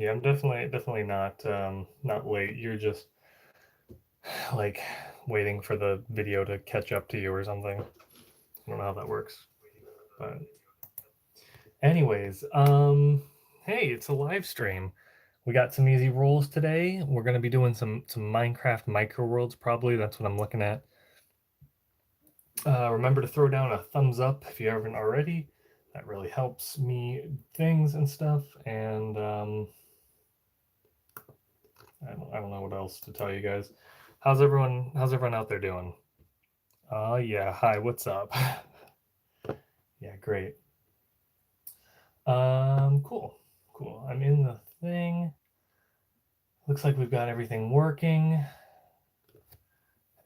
Yeah, I'm definitely not late. You're just like waiting for the video to catch up to you or something. I don't know how that works. But anyways, hey, it's a live stream. We got some easy rolls today. We're gonna be doing some Minecraft micro worlds probably. That's what I'm looking at. Remember to throw down a thumbs up if you haven't already. That really helps me things and stuff. And I don't know what else to tell you guys. How's everyone out there doing? Yeah, hi, what's up? Yeah, great. Cool. I'm in the thing. Looks like we've got everything working.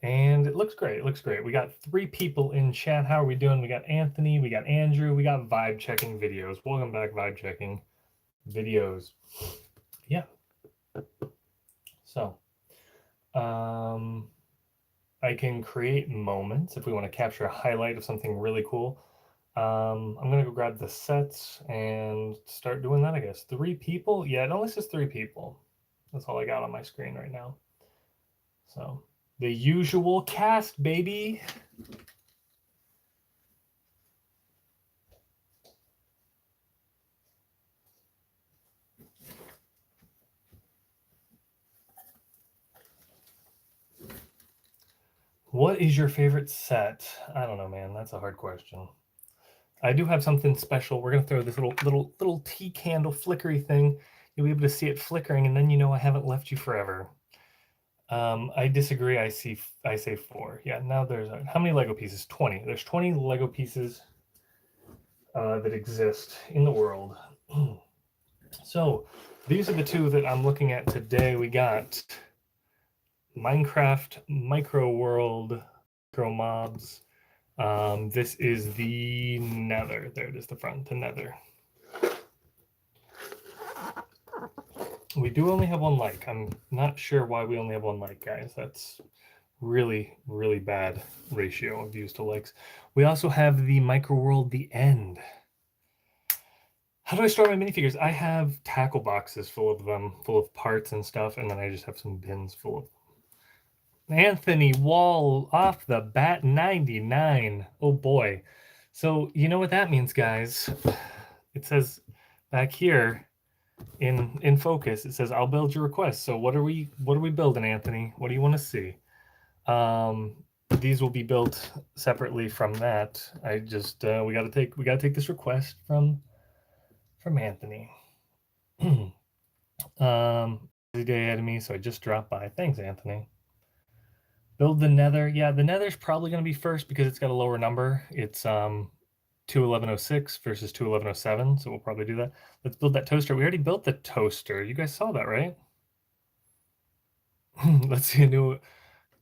And it looks great. We got 3 people in chat. How are we doing? We got Anthony, we got Andrew, we got vibe checking videos. Welcome back, vibe checking videos. Yeah. So, I can create moments if we want to capture a highlight of something really cool. I'm gonna go grab the sets and start doing that, I guess. 3 people? Yeah, it only says 3 people. That's all I got on my screen right now. So, the usual cast, baby. What is your favorite set? I don't know, man. That's a hard question. I do have something special. We're gonna throw this little tea candle flickery thing. You'll be able to see it flickering, and then you know I haven't left you forever. I disagree. I say 4. Yeah. Now there's how many Lego pieces? 20. There's 20 Lego pieces that exist in the world. So these are the 2 that I'm looking at today. We got Minecraft Micro World Micro Mobs. This is the Nether. There it is, the front, the Nether. We do only have 1 like. I'm not sure why we only have 1 like, guys. That's really, really bad ratio of views to likes. We also have the Micro World, the End. How do I store my minifigures? I have tackle boxes full of them, full of parts and stuff, and then I just have some bins full of Anthony Wall off the bat 99. Oh boy. So you know what that means, guys. It says back here in focus, it says I'll build your request. So what are we building, Anthony? What do you want to see? These will be built separately from that. I just we gotta take this request from Anthony. Busy day ahead of me, so I just dropped by. Thanks, Anthony. Build the Nether. Yeah, the Nether's probably going to be first because it's got a lower number. It's 21106 versus 21107, so we'll probably do that. Let's build that toaster. We already built the toaster. You guys saw that, right? Let's see a new.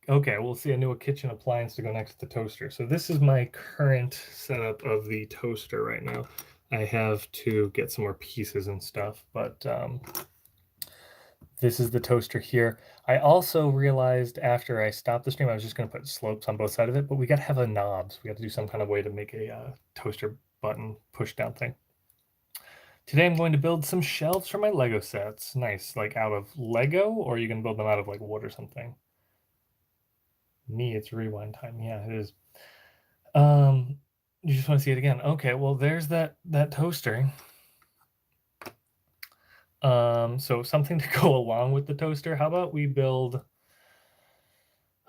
Okay, we'll see a new kitchen appliance to go next to the toaster. So this is my current setup of the toaster right now. I have to get some more pieces and stuff, but this is the toaster here. I also realized after I stopped the stream, I was just going to put slopes on both sides of it, but we got to have a knobs. We got to do some kind of way to make a toaster button push down thing. Today I'm going to build some shelves for my Lego sets. Nice. Like out of Lego, or are you going to build them out of like wood or something? Me, it's rewind time. Yeah, it is. You just want to see it again. Okay, well, there's that toaster. So something to go along with the toaster. How about we build...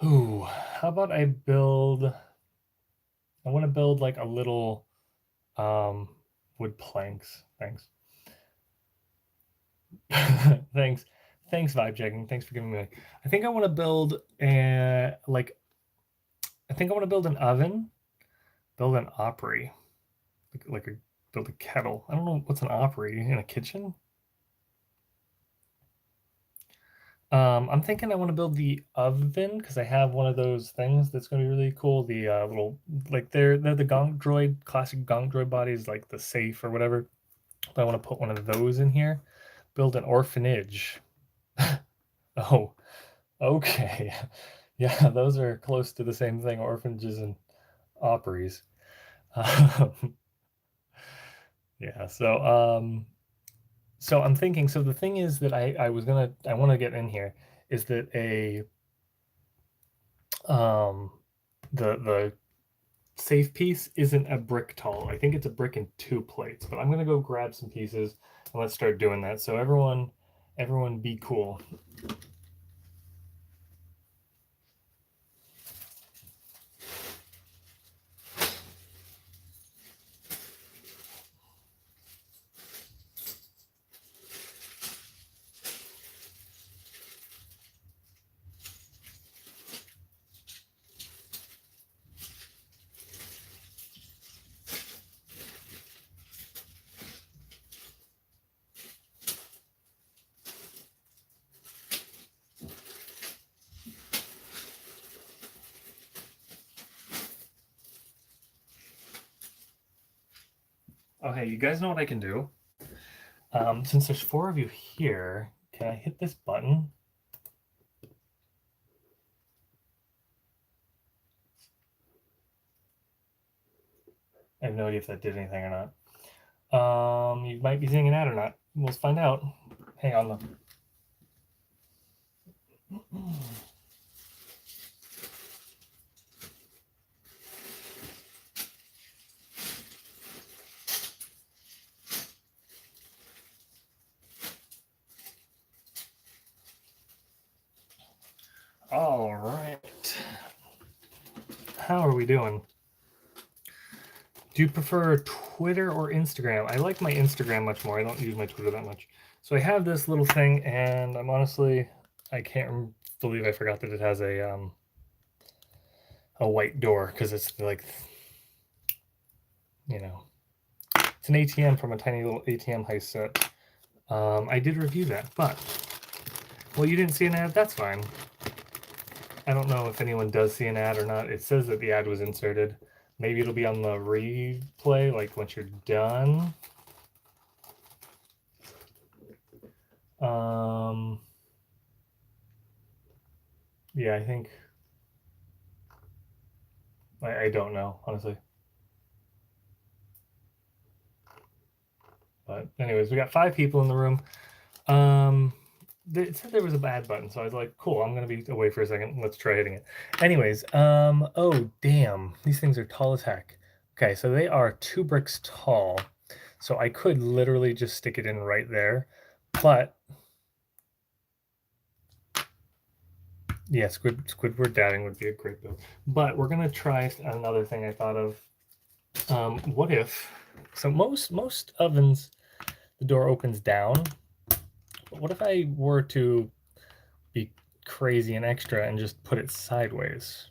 Ooh, how about I build... I want to build like a little wood planks. Thanks. Thanks. Thanks, vibe checking. Thanks for giving me... I think I want to build I think I want to build an oven. Build an Opry. Build a kettle. I don't know what's an Opry in a kitchen. I'm thinking I want to build the oven because I have one of those things that's going to be really cool. The little, like they're the Gonk Droid, classic Gonk Droid bodies, like the safe or whatever. But I want to put one of those in here. Build an orphanage. Oh, okay. Yeah, those are close to the same thing, orphanages and Opries. Yeah, so So I'm thinking, so the thing is that I want to get in here is that the safe piece isn't a brick tall. I think it's a brick and 2 plates, but I'm gonna go grab some pieces and let's start doing that. So everyone be cool. Okay, you guys know what I can do? Since there's 4 of you here, can I hit this button? I have no idea if that did anything or not. You might be seeing an ad or not. We'll find out. Hang on though. All right. How are we doing? Do you prefer Twitter or Instagram? I like my Instagram much more. I don't use my Twitter that much. So I have this little thing, and I can't believe I forgot that it has a white door because it's like, it's an ATM from a tiny little ATM heist set. I did review that, but well, you didn't see an ad. That's fine. I don't know if anyone does see an ad or not. It says that the ad was inserted. Maybe it'll be on the replay, like once you're done. Yeah, I think I don't know, honestly. But anyways, we got 5 people in the room. It said there was a bad button, so I was like, cool, I'm gonna be away for a second. Let's try hitting it. Anyways, oh damn, these things are tall as heck. Okay, so they are 2 bricks tall. So I could literally just stick it in right there, but yeah, Squidward dadding would be a great build. But we're gonna try another thing I thought of. What if? So most ovens, the door opens down. But what if I were to be crazy and extra and just put it sideways?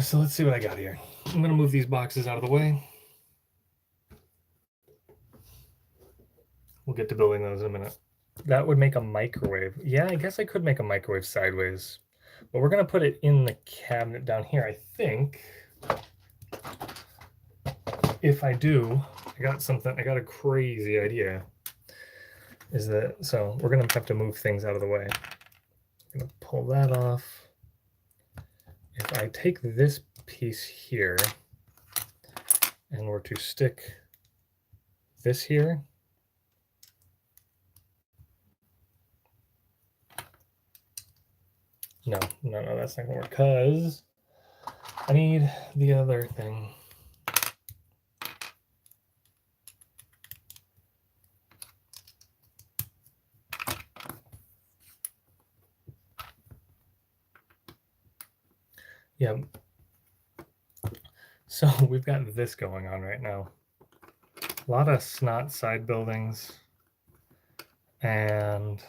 So let's see what I got here. I'm gonna move these boxes out of the way. We'll get to building those in a minute. That would make a microwave. Yeah, I guess I could make a microwave sideways, but we're gonna put it in the cabinet down here, I think. If I do, I got a crazy idea. So we're gonna have to move things out of the way. I'm gonna pull that off. If I take this piece here and were to stick this here, no, that's not gonna work because I need the other thing. Yeah. So we've got this going on right now. A lot of snot side buildings. And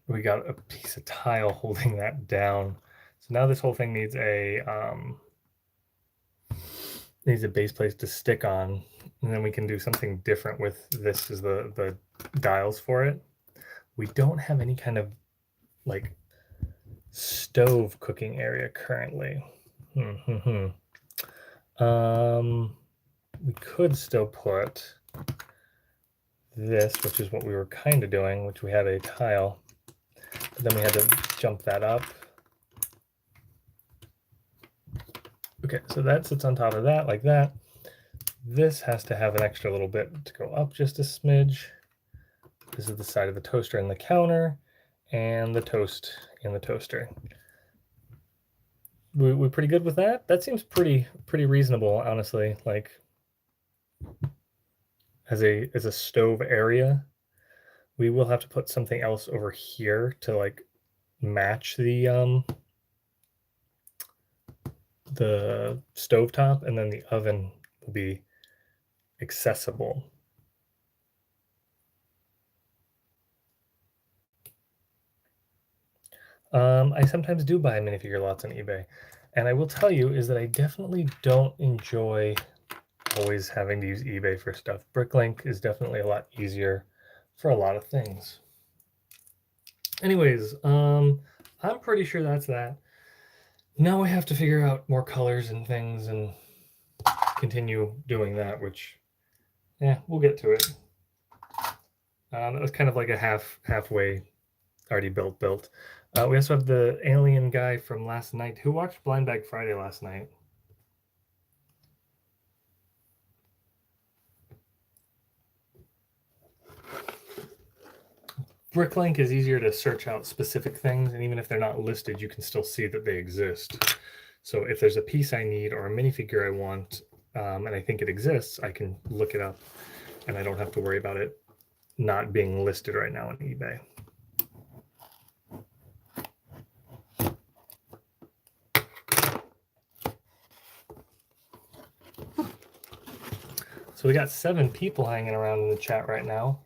we got a piece of tile holding that down. So now this whole thing needs a base plate to stick on. And then we can do something different with this as the dials for it. We don't have any kind of like stove cooking area currently. We could still put this, which is what we were kind of doing, which we had a tile, but then we had to jump that up. Okay, so that sits on top of that like that. this has to have an extra little bit to go up just a smidge. This is the side of the toaster and the counter, and the toast in the toaster. We're pretty good with that? That seems pretty reasonable, honestly. Like, as a stove area, we will have to put something else over here to like match the stovetop, and then the oven will be accessible. I sometimes do buy minifigure lots on eBay, and I will tell you is that I definitely don't enjoy always having to use eBay for stuff. Bricklink is definitely a lot easier for a lot of things. Anyways, I'm pretty sure that's that. Now I have to figure out more colors and things and continue doing that, which, yeah, we'll get to it. That was kind of like a halfway already built. We also have the alien guy from last night. Who watched Blind Bag Friday last night? Bricklink is easier to search out specific things, and even if they're not listed, you can still see that they exist. So if there's a piece I need or a minifigure I want, and I think it exists, I can look it up, and I don't have to worry about it not being listed right now on eBay. So we got 7 people hanging around in the chat right now,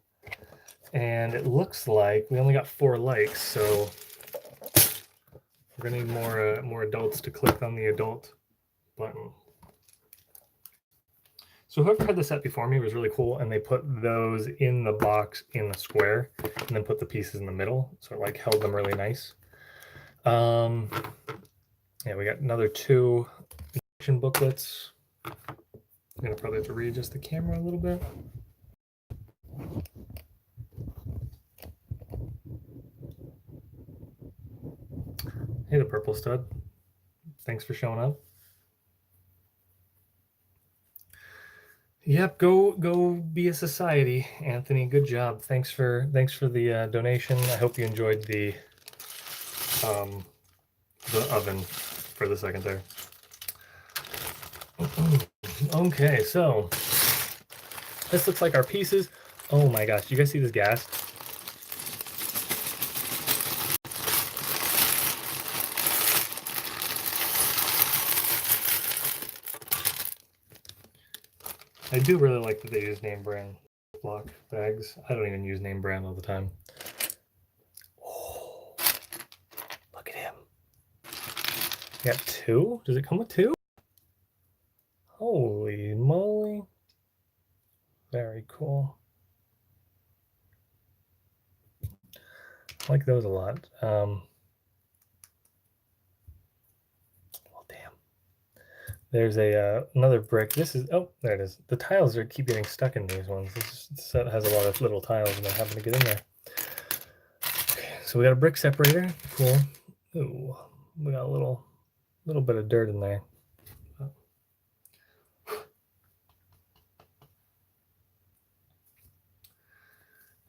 and it looks like we only got 4 likes, so we're gonna need more adults to click on the adult button. So whoever had the set before me was really cool, and they put those in the box in the square, and then put the pieces in the middle, so it like held them really nice. Yeah, we got another 2 instruction booklets. I'm gonna probably have to readjust the camera a little bit. Hey, the purple stud. Thanks for showing up. Yep, go be a society, Anthony. Good job. Thanks for the donation. I hope you enjoyed the oven for the second there. Okay, so this looks like our pieces. Oh my gosh, you guys see this gas? I do really like that they use name brand block bags. I don't even use name brand all the time. Oh, look at him. You got 2? Does it come with 2? Holy moly. Very cool. I like those a lot. Well, damn. There's another brick. This is, oh, there it is. The tiles keep getting stuck in these ones. This set has a lot of little tiles and they're having to get in there. Okay, so we got a brick separator. Cool. Ooh, we got a little bit of dirt in there.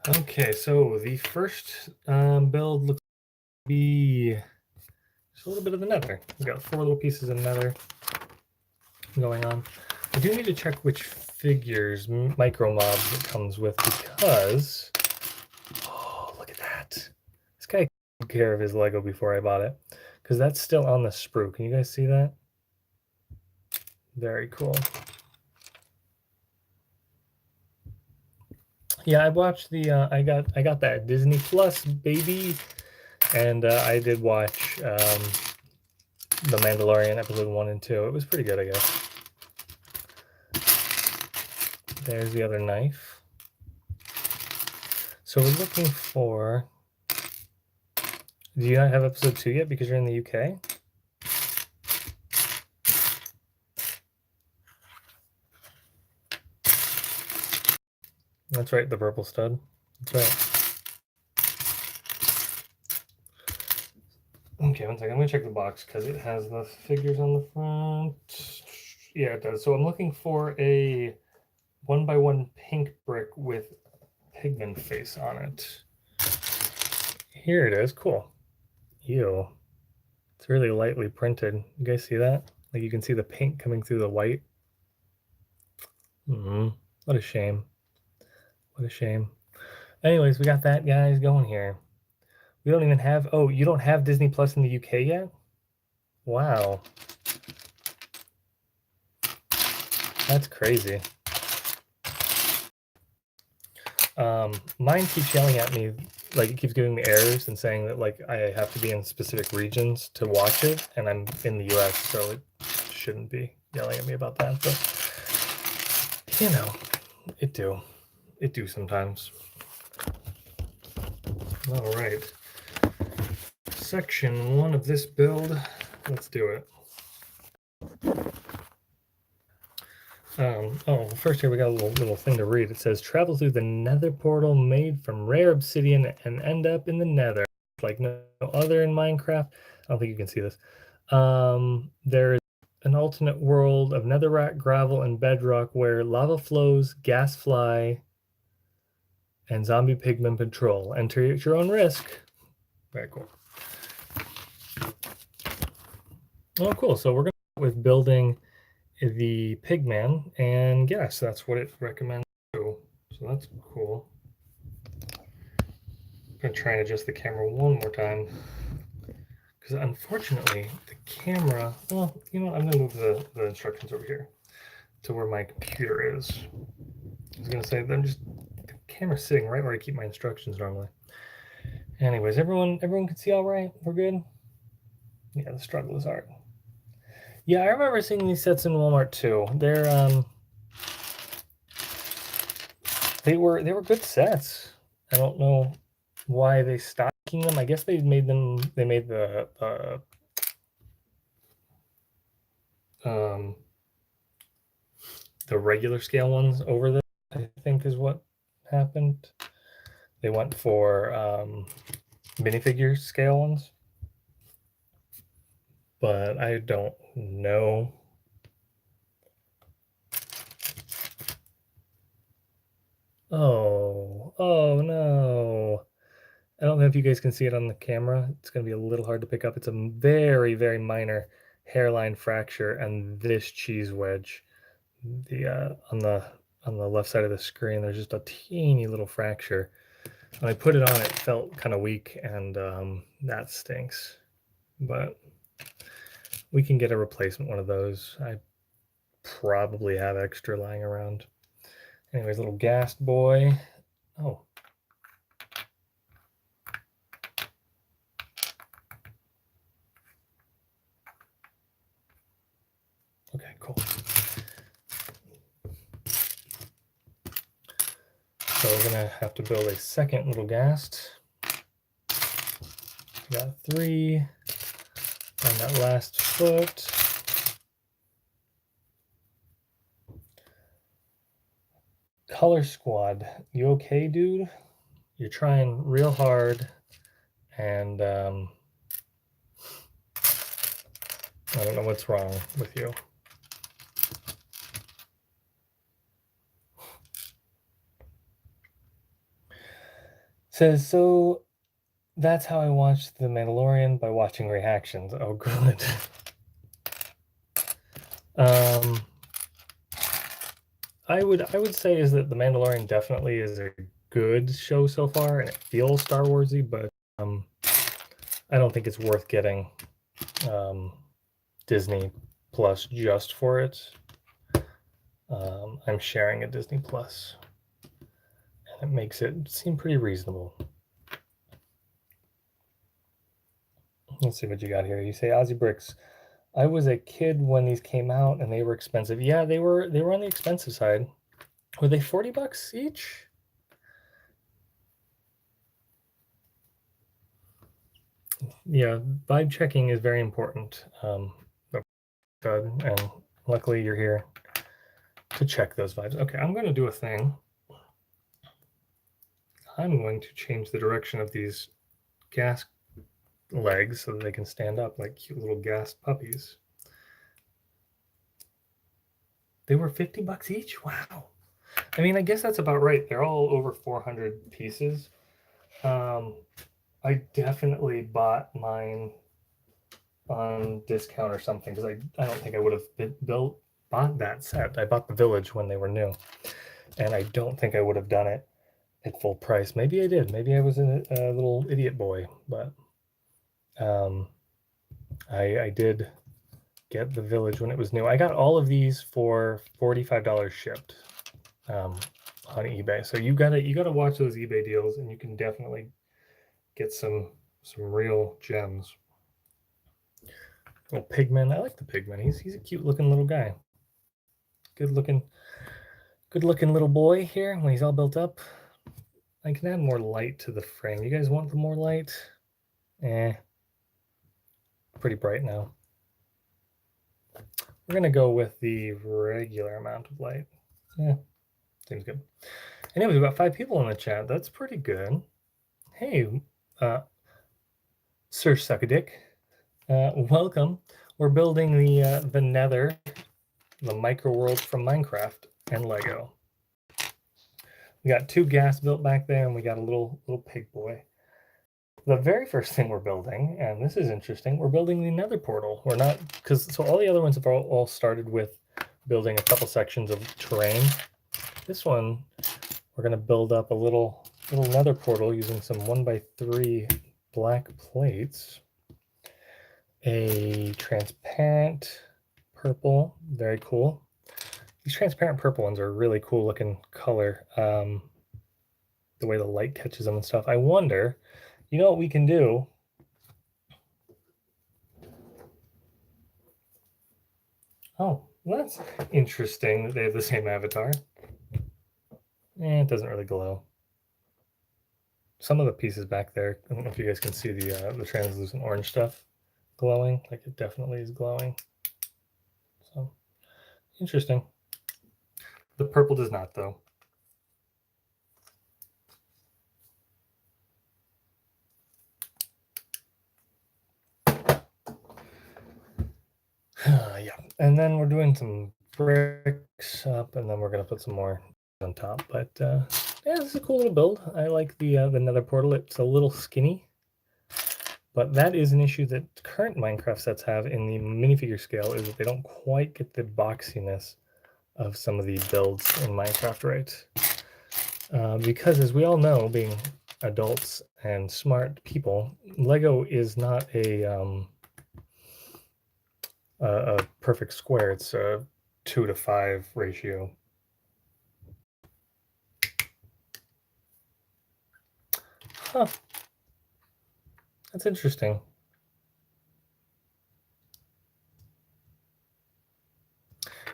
Okay, so the first build looks to be just a little bit of the nether. We got 4 little pieces of nether going on. I do need to check which figures, micro mobs it comes with, because oh, look at that. This guy took care of his Lego before I bought it, because that's still on the sprue. Can you guys see that? Very cool. Yeah, I watched the I got that Disney Plus, baby, and I did watch The Mandalorian episode 1 and 2. It was pretty good, I guess. There's the other knife. So we're looking for. Do you not have episode 2 yet because you're in the UK? That's right, the purple stud. That's right. Okay, one second. I'm gonna check the box because it has the figures on the front. Yeah, it does. So I'm looking for a 1x1 pink brick with pigman face on it. Here it is. Cool. Ew. It's really lightly printed. You guys see that? Like you can see the pink coming through the white. What a shame. What a shame. Anyways, we got that guys going here. We don't even have, oh, you don't have Disney Plus in the UK yet? Wow. That's crazy. Mine keeps yelling at me, like it keeps giving me errors and saying that like I have to be in specific regions to watch it, and I'm in the US, so it shouldn't be yelling at me about that, but you know, it do sometimes. All right, section 1 of this build, let's do it. Oh, first here we got a little thing to read. It says, travel through the nether portal made from rare obsidian and end up in the nether. Like no other in Minecraft. I don't think you can see this. There is an alternate world of netherrack, gravel, and bedrock where lava flows, gas fly, and zombie pigmen patrol. Enter at your own risk. Very cool. Oh, cool. So we're going to start with building the pigman, and yes, that's what it recommends to. So that's cool. I'm going to try and adjust the camera one more time, because unfortunately the camera, well, you know what, I'm going to move the instructions over here to where my computer is. I was going to say, the camera's sitting right where I keep my instructions normally. Anyways, everyone can see all right? We're good? Yeah, the struggle is art. Yeah, I remember seeing these sets in Walmart too. They were good sets. I don't know why they stopped making them. I guess they made the regular scale ones over the, I think is what happened. They went for minifigure scale ones, but I don't know. Oh no. I don't know if you guys can see it on the camera. It's going to be a little hard to pick up. It's a very, very minor hairline fracture and this cheese wedge. On the left side of the screen, there's just a teeny little fracture. When I put it on, it felt kind of weak, and that stinks. But we can get a replacement one of those. I probably have extra lying around. Anyways, little gassed boy. Oh. Okay, cool. So we're gonna have to build a second little ghast. Got 3 on that last foot. Color Squad, you okay, dude? You're trying real hard, and I don't know what's wrong with you. Says, so that's how I watched The Mandalorian, by watching reactions. Oh, good. I would say is that The Mandalorian definitely is a good show so far, and it feels Star Warsy, but I don't think it's worth getting Disney Plus just for it. I'm sharing a Disney Plus, and it makes it seem pretty reasonable. Let's see what you got here. You say Aussie Bricks. I was a kid when these came out, and they were expensive. Yeah, they were on the expensive side. Were they $40 each? Yeah, vibe checking is very important. And luckily you're here to check those vibes. Okay, I'm going to do a thing. I'm going to change the direction of these gas legs so that they can stand up like cute little gas puppies. They were $50 each? Wow. I mean, I guess that's about right. They're all over 400 pieces. I definitely bought mine on discount or something because I don't think I would have bought that set. I bought the Village when they were new, and I don't think I would have done it at full price. Maybe I did. Maybe I was a little idiot boy, but I did get the Village when it was new. I got all of these for $45 shipped on eBay. So you gotta watch those eBay deals, and you can definitely get some real gems. Little Pigman. I like the Pigman. He's a cute looking little guy. Good looking little boy here when he's all built up. I can add more light to the frame. You guys want the more light? Pretty bright now. We're gonna go with the regular amount of light. Yeah, seems good. Anyway, we've got 5 people in the chat. That's pretty good. Hey, Sir Suckadick, welcome. We're building the Nether, the micro world from Minecraft and Lego. We got 2 gas built back there, and we got a little pig boy. The very first thing we're building, and this is interesting, we're building the Nether portal. We're not, so all the other ones have all started with building a couple sections of terrain. This one, we're going to build up a little Nether portal using some 1x3 black plates, a transparent purple, very cool. These transparent purple ones are a really cool looking color. The way the light catches them and stuff. I wonder, you know what we can do? Oh, that's interesting that they have the same avatar. It doesn't really glow. Some of the pieces back there, I don't know if you guys can see the translucent orange stuff glowing. Like, it definitely is glowing. So, interesting. The purple does not, though. Yeah, and then we're doing some bricks up, and then we're gonna put some more on top. But yeah, this is a cool little build. I like the Nether portal. It's a little skinny, but that is an issue that current Minecraft sets have in the minifigure scale, is that they don't quite get the boxiness of some of the builds in Minecraft right. Because as we all know, being adults and smart people, Lego is not a perfect square. It's a 2-to-5 ratio. Huh. That's interesting.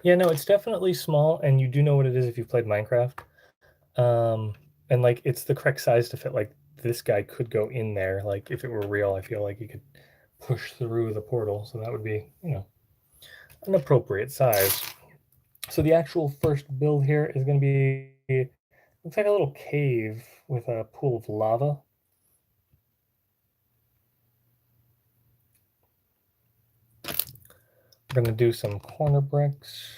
Yeah, no, it's definitely small, and you do know what it is if you've played Minecraft. And like, it's the correct size to fit. Like, this guy could go in there. Like, if it were real, I feel like he could push through the portal. So that would be, you know, an appropriate size. So the actual first build here is going to be, looks like a little cave with a pool of lava. We're going to do some corner bricks.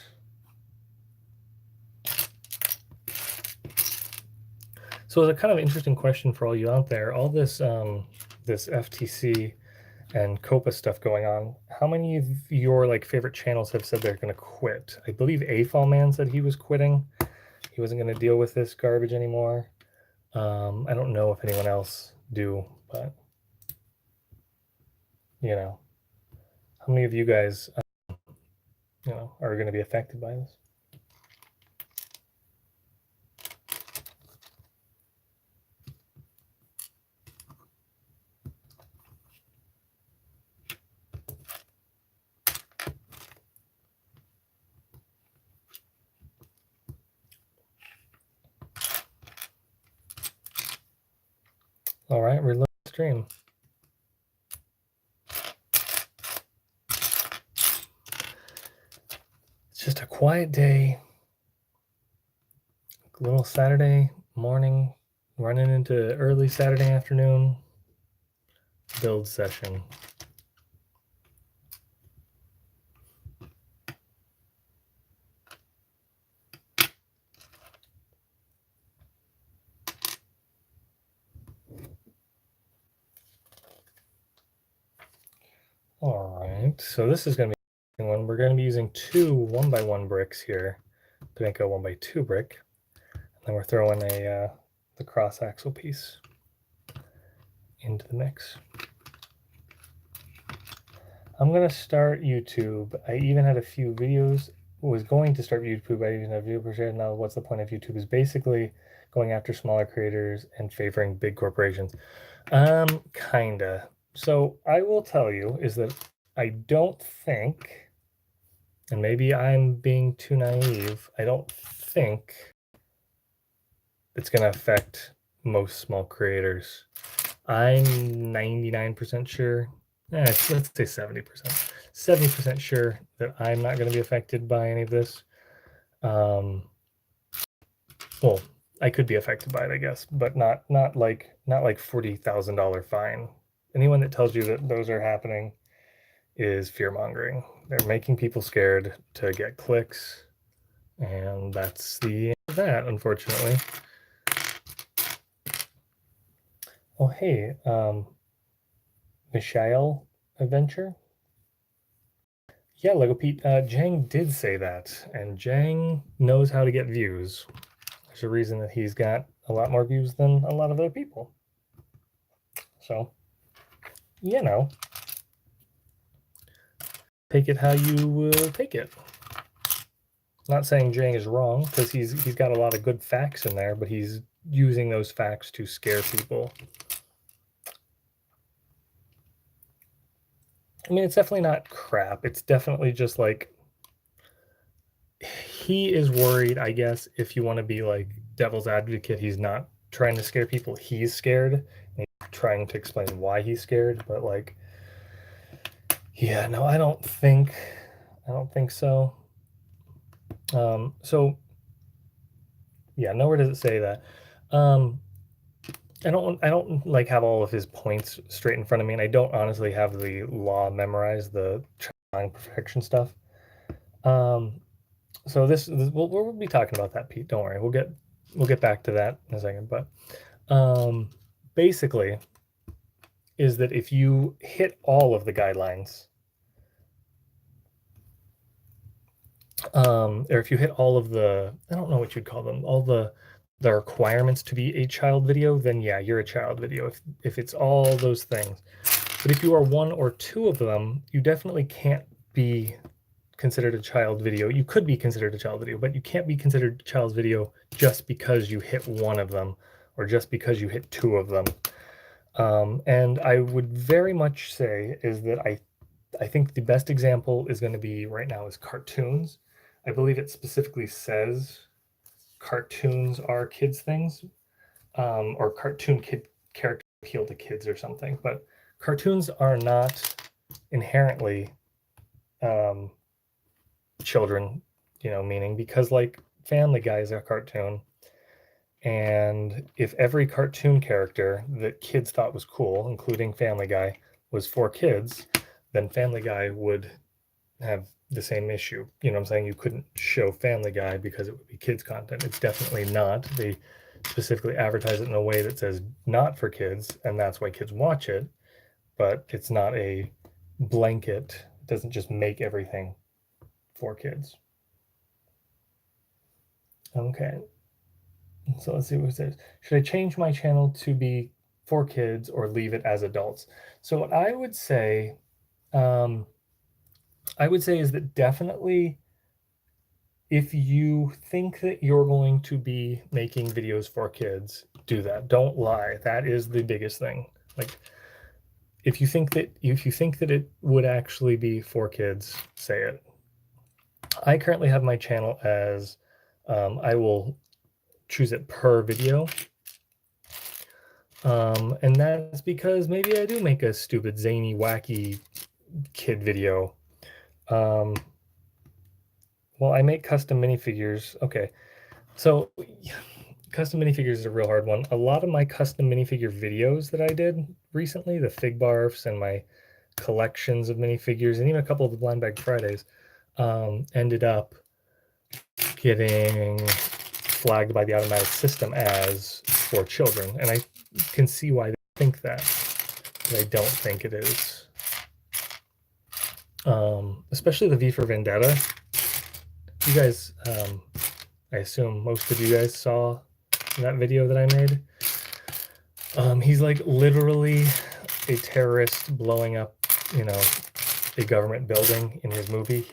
So it's a kind of interesting question for all you out there. All this this FTC and COPA stuff going on. How many of your like favorite channels have said they're going to quit? I believe AFall Man said he was quitting. He wasn't going to deal with this garbage anymore. I don't know if anyone else do, but you know, how many of you guys, you know, are going to be affected by this? All right, reload stream. It's just a quiet day. A little Saturday morning, running into early Saturday afternoon build session. right, so this is going to be one. We're going to be using two 1x1 bricks here to make a 1x2 brick. And then we're throwing the cross axle piece into the mix. I'm going to start YouTube. I even had a few videos, was going to start YouTube. I even had a video per share. Now, what's the point of YouTube is basically going after smaller creators and favoring big corporations. Kinda. So I will tell you is that I don't think, and maybe I'm being too naive, I don't think it's going to affect most small creators. I'm 99% sure, let's say 70%. 70% sure that I'm not going to be affected by any of this. Well, I could be affected by it, I guess, but not like $40,000 fine. Anyone that tells you that those are happening is fear-mongering. They're making people scared to get clicks, and that's the end of that, unfortunately. Oh, hey, Michelle Adventure? Yeah, Lego Pete, Jang did say that, and Jang knows how to get views. There's a reason that he's got a lot more views than a lot of other people. So, you know, take it how you will take it. Not saying Jang is wrong, because he's got a lot of good facts in there, but he's using those facts to scare people. I mean, it's definitely not crap. It's definitely just like, he is worried, I guess, if you want to be like devil's advocate, he's not trying to scare people. He's scared, and he's trying to explain why he's scared, but like, yeah, no, I don't think so. So yeah, nowhere does it say that. I don't like have all of his points straight in front of me, and I don't honestly have the law memorized, the trying perfection stuff. So this we'll be talking about that, Pete. Don't worry, we'll get back to that in a second. But basically, is that if you hit all of the guidelines, or if you hit all of the, I don't know what you'd call them, all the requirements to be a child video, then yeah, you're a child video. If it's all those things, but if you are one or two of them, you definitely can't be considered a child video. You could be considered a child video, but you can't be considered a child's video just because you hit one of them or just because you hit two of them. And I would very much say is that I think the best example is going to be right now is cartoons. I believe it specifically says cartoons are kids things, or cartoon kid character appeal to kids or something, but cartoons are not inherently children, meaning, because like Family Guy is a cartoon, and if every cartoon character that kids thought was cool, including Family Guy, was for kids, then Family Guy would have the same issue. You know what I'm saying? You couldn't show Family Guy because it would be kids content. It's definitely not. They specifically advertise it in a way that says not for kids, and that's why kids watch it, but it's not a blanket. It doesn't just make everything for kids. Okay. So let's see what it says. Should I change my channel to be for kids or leave it as adults? So what I would say is that definitely, if you think that you're going to be making videos for kids, do that. Don't lie. That is the biggest thing. Like, if you think that it would actually be for kids, say it. I currently have my channel as I will choose it per video. And that's because maybe I do make a stupid, zany, wacky kid video. Well, I make custom minifigures. Okay, so custom minifigures is a real hard one. A lot of my custom minifigure videos that I did recently, the Fig Barfs and my collections of minifigures, and even a couple of the Blind Bag Fridays, ended up getting flagged by the automatic system as for children, and I can see why they think that, but I don't think it is. especially the V for Vendetta. You guys, I assume most of you guys saw that video that I made. He's like literally a terrorist blowing up, you know, a government building in his movie.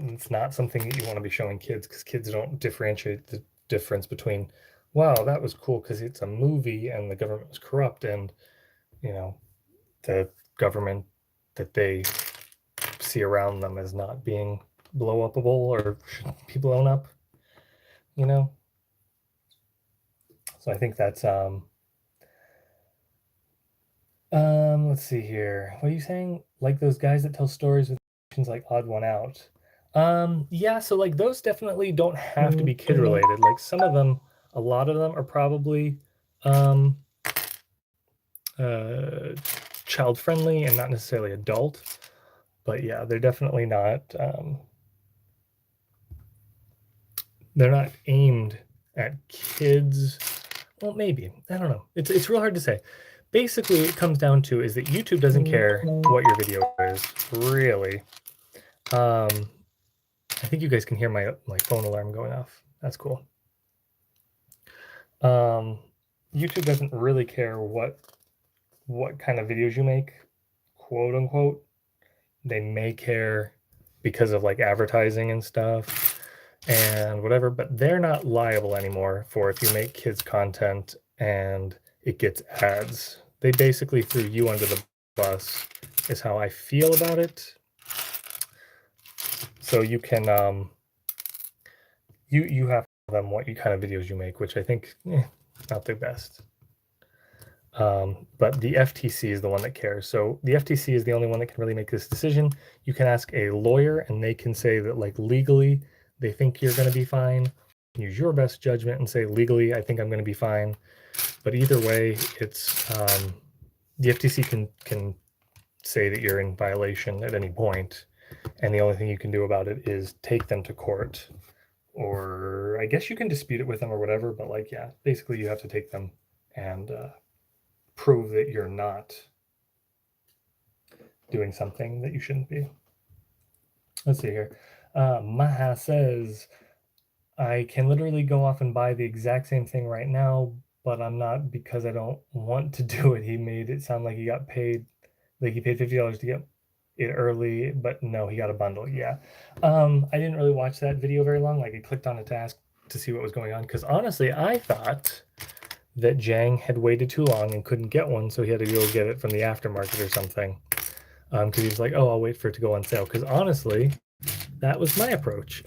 It's not something that you want to be showing kids, because kids don't differentiate the difference between, wow, that was cool because it's a movie and the government was corrupt, and, you know, the government that they see around them as not being blow upable or should be blown up, you know. So I think that's let's see here. What are you saying? Like those guys that tell stories with like Odd One Out. Yeah, so like those definitely don't have to be kid related. Like some of them, a lot of them are probably um child friendly and not necessarily adult. But yeah, they're definitely not they're not aimed at kids. Well, maybe. I don't know. It's real hard to say. Basically, it comes down to is that YouTube doesn't care what your video is, really. I think you guys can hear my phone alarm going off. That's cool. YouTube doesn't really care what kind of videos you make, quote unquote. They may care because of like advertising and stuff and whatever, but they're not liable anymore for if you make kids content and it gets ads. They basically threw you under the bus, is how I feel about it. So you can you have to tell them what kind of videos you make, which I think not the best. But the FTC is the one that cares. So the FTC is the only one that can really make this decision. You can ask a lawyer and they can say that like legally they think you're going to be fine. Use your best judgment and say legally I think I'm going to be fine. But either way, it's the FTC can say that you're in violation at any point, and the only thing you can do about it is take them to court, or I guess you can dispute it with them or whatever. But like, yeah, basically you have to take them and prove that you're not doing something that you shouldn't be. Let's see here. Maha says, I can literally go off and buy the exact same thing right now, but I'm not, because I don't want to do it. He made it sound like he got paid, like he paid $50 to get it early, but no, he got a bundle. Yeah. I didn't really watch that video very long. Like I clicked on a task to see what was going on, because honestly, I thought that Jang had waited too long and couldn't get one, so he had to go get it from the aftermarket or something. Because he was like, oh, I'll wait for it to go on sale. Because honestly, that was my approach.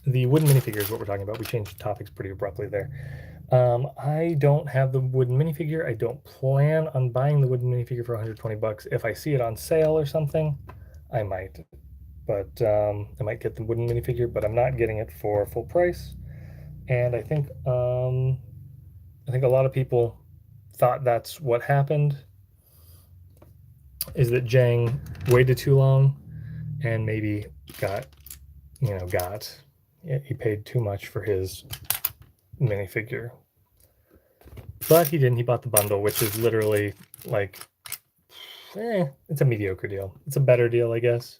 The wooden minifigure is what we're talking about. We changed topics pretty abruptly there. I don't have the wooden minifigure. I don't plan on buying the wooden minifigure for 120 bucks. If I see it on sale or something, I might. But I might get the wooden minifigure, but I'm not getting it for full price. And I think a lot of people thought that's what happened, is that Jang waited too long and maybe he paid too much for his minifigure. But he didn't. He bought the bundle, which is literally like, it's a mediocre deal. It's a better deal, I guess,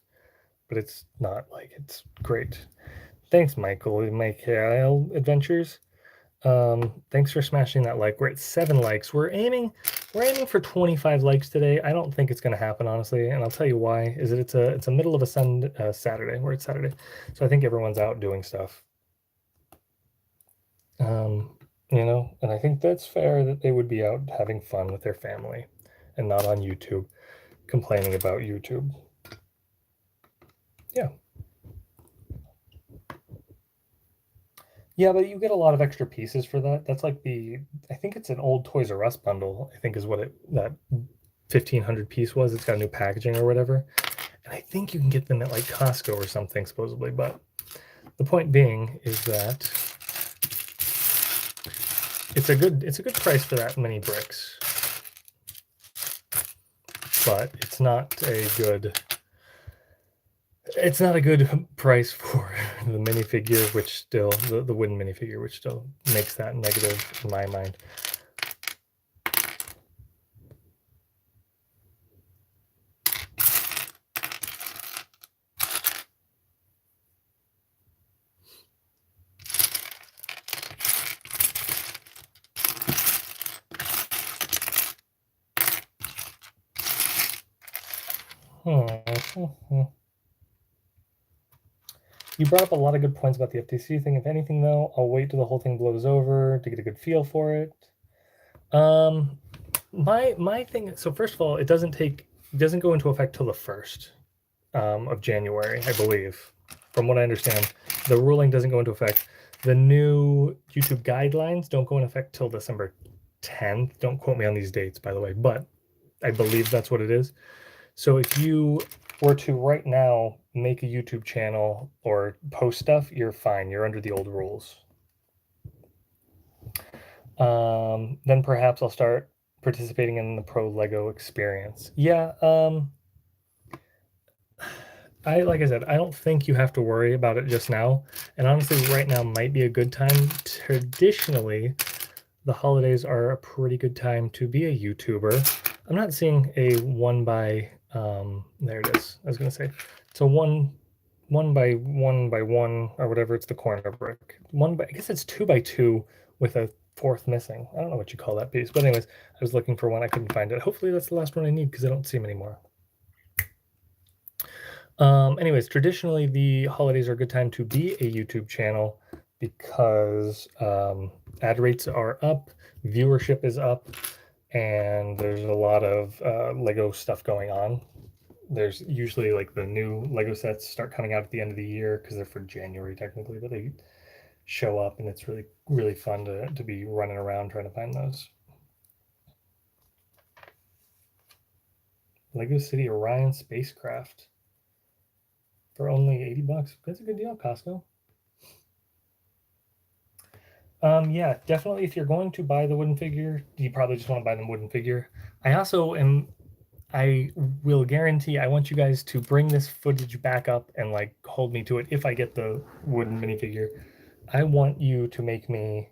but it's not like it's great. Thanks, Michael. Mike Adventures. Thanks for smashing that like. We're at 7 likes. We're aiming for 25 likes today. I don't think it's going to happen, honestly, and I'll tell you why. Is that it's a middle of a Saturday. We're at Saturday, so I think everyone's out doing stuff. And I think that's fair that they would be out having fun with their family and not on YouTube complaining about YouTube. Yeah. Yeah, but you get a lot of extra pieces for that. That's like I think it's an old Toys R Us bundle, I think is what that 1,500 piece was. It's got new packaging or whatever. And I think you can get them at like Costco or something, supposedly. But the point being is that it's a good price for that many bricks. But it's not a good price for the minifigure, which still the wooden minifigure, which still makes that negative in my mind. You brought up a lot of good points about the FTC thing. If anything, though, I'll wait till the whole thing blows over to get a good feel for it. My thing. So first of all, it doesn't go into effect till the 1st of January, I believe. From what I understand, the ruling doesn't go into effect. The new YouTube guidelines don't go into effect till December 10th. Don't quote me on these dates, by the way, but I believe that's what it is. So if you were to right now make a YouTube channel or post stuff, you're fine. You're under the old rules. Then perhaps I'll start participating in the Pro Lego experience. Yeah. Like I said, I don't think you have to worry about it just now. And honestly, right now might be a good time. Traditionally, the holidays are a pretty good time to be a YouTuber. I'm not seeing a one by there it is. I was gonna say it's a one by one or whatever. It's the corner brick. I guess it's 2 by 2 with a fourth missing. I don't know what you call that piece, but anyways, I was looking for one. I couldn't find it. Hopefully that's the last one I need because I don't see them anymore. Anyways, traditionally the holidays are a good time to be a YouTube channel because ad rates are up, viewership is up, and there's a lot of Lego stuff going on. There's usually like the new Lego sets start coming out at the end of the year because they're for January technically, but they show up and it's really, really fun to be running around trying to find those. Lego City Orion spacecraft for only $80. That's a good deal, Costco. Yeah, definitely. If you're going to buy the wooden figure, you probably just want to buy the wooden figure. I will guarantee I want you guys to bring this footage back up and like hold me to it if I get the wooden minifigure. I want you to make me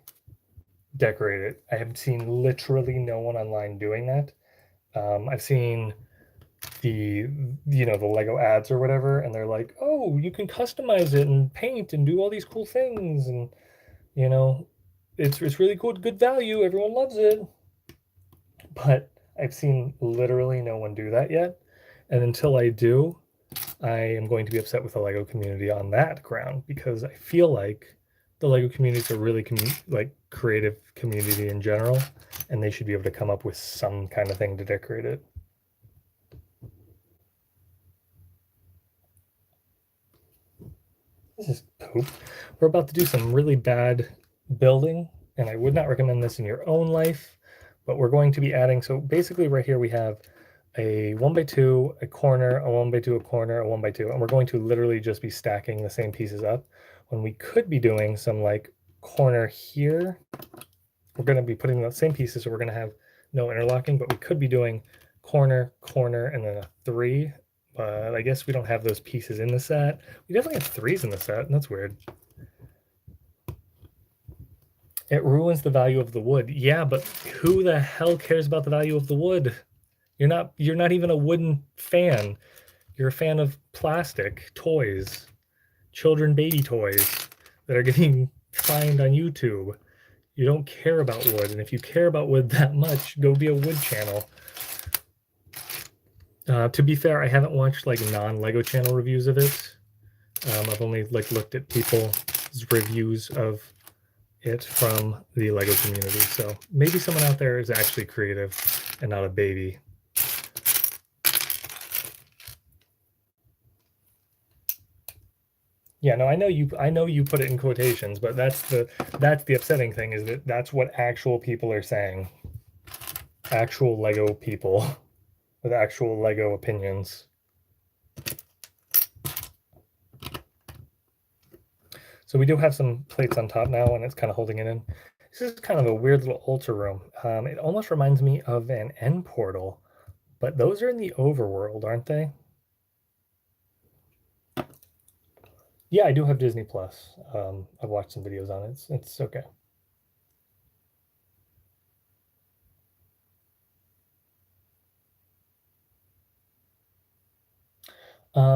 decorate it. I have seen literally no one online doing that. I've seen the Lego ads or whatever, and they're like, oh, you can customize it and paint and do all these cool things, and you know, it's really cool, good value. Everyone loves it. But I've seen literally no one do that yet. And until I do, I am going to be upset with the Lego community on that ground because I feel like the Lego community is a really creative community in general, and they should be able to come up with some kind of thing to decorate it. This is poop. We're about to do some really bad building, and I would not recommend this in your own life, but we're going to be adding, so basically right here we have a 1x2, a corner, a 1x2, a corner, a 1x2, and we're going to literally just be stacking the same pieces up when we could be doing some like corner here. We're going to be putting the same pieces, so we're going to have no interlocking, but we could be doing corner, corner, and then a 3. But I guess we don't have those pieces in the set. We definitely have 3s in the set, and that's weird. It ruins the value of the wood. Yeah, but who the hell cares about the value of the wood? You're not even a wooden fan. You're a fan of plastic toys, children baby toys that are getting fined on YouTube. You don't care about wood, and if you care about wood that much, go be a wood channel. To be fair, I haven't watched like non-Lego channel reviews of it. I've only like looked at people's reviews of it from the Lego community. So maybe someone out there is actually creative and not a baby. Yeah, no, I know you put it in quotations, but that's the upsetting thing is that that's what actual people are saying. Actual Lego people with actual Lego opinions. So we do have some plates on top now, and it's kind of holding it in. This is kind of a weird little altar room. It almost reminds me of an end portal, but those are in the overworld, aren't they? Yeah, I do have Disney Plus. I've watched some videos on it. It's okay.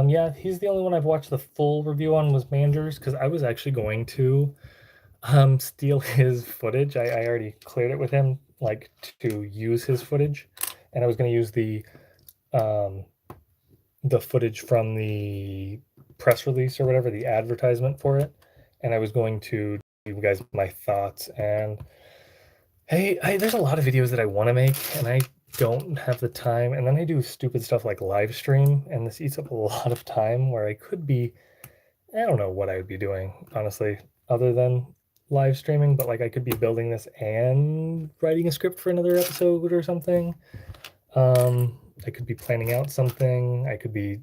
Yeah, he's the only one I've watched the full review on was Manders because I was actually going to steal his footage. I already cleared it with him, like to use his footage, and I was going to use the the footage from the press release or whatever, the advertisement for it, and I was going to give you guys my thoughts. And hey, there's a lot of videos that I want to make, and I don't have the time. And then I do stupid stuff like live stream, and this eats up a lot of time where I could be, I don't know what I would be doing, honestly, other than live streaming, but like I could be building this and writing a script for another episode or something. I could be planning out something. I could be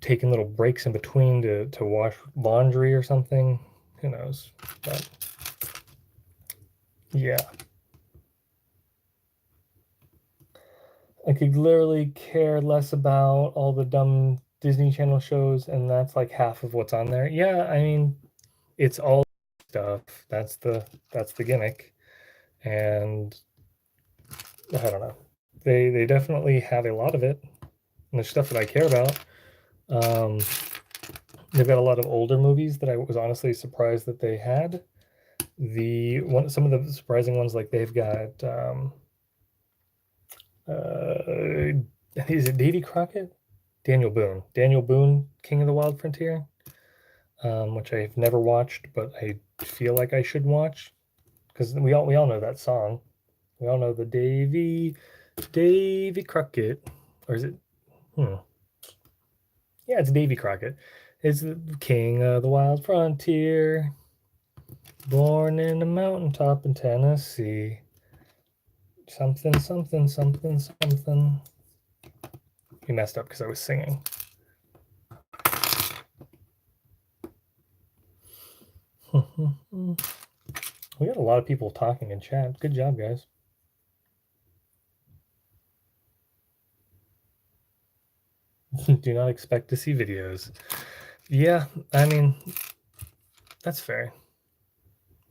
taking little breaks in between to wash laundry or something. Who knows? But yeah. I could literally care less about all the dumb Disney Channel shows, and that's like half of what's on there. Yeah, I mean, it's all stuff. That's the gimmick. And I don't know. They definitely have a lot of it. And there's stuff that I care about. Um, they've got a lot of older movies that I was honestly surprised that they had. Some of the surprising ones, like they've got is it Davy Crockett? Daniel Boone, King of the Wild Frontier, which I've never watched, but I feel like I should watch because we all know that song. We all know the Davy Crockett, or is it? Hmm. Yeah, it's Davy Crockett. It's the king of the wild frontier, born in a mountaintop in Tennessee. Something, something, something, something. He messed up because I was singing. We got a lot of people talking in chat. Good job, guys. Do not expect to see videos. Yeah, I mean, that's fair.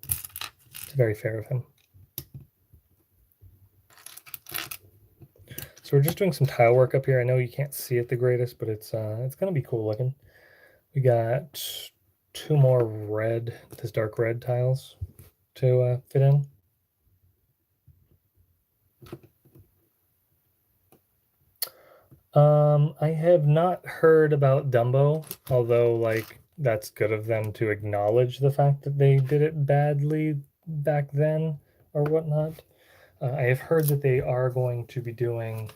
It's very fair of him. So we're just doing some tile work up here. I know you can't see it the greatest, but it's gonna be cool looking. We got 2 more red, this dark red tiles to fit in. I have not heard about Dumbo, although like that's good of them to acknowledge the fact that they did it badly back then or whatnot. I have heard that they are going to be doing,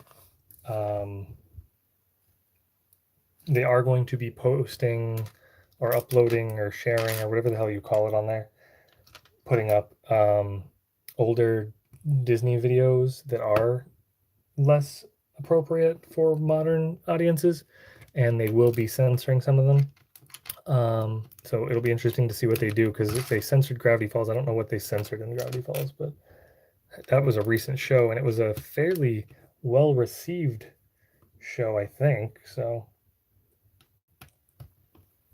they are going to be posting or uploading or sharing or whatever the hell you call it on there, putting up older Disney videos that are less appropriate for modern audiences, and they will be censoring some of them. So it'll be interesting to see what they do, because if they censored Gravity Falls, I don't know what they censored in Gravity Falls, but that was a recent show, and it was a fairly well received show, I think. So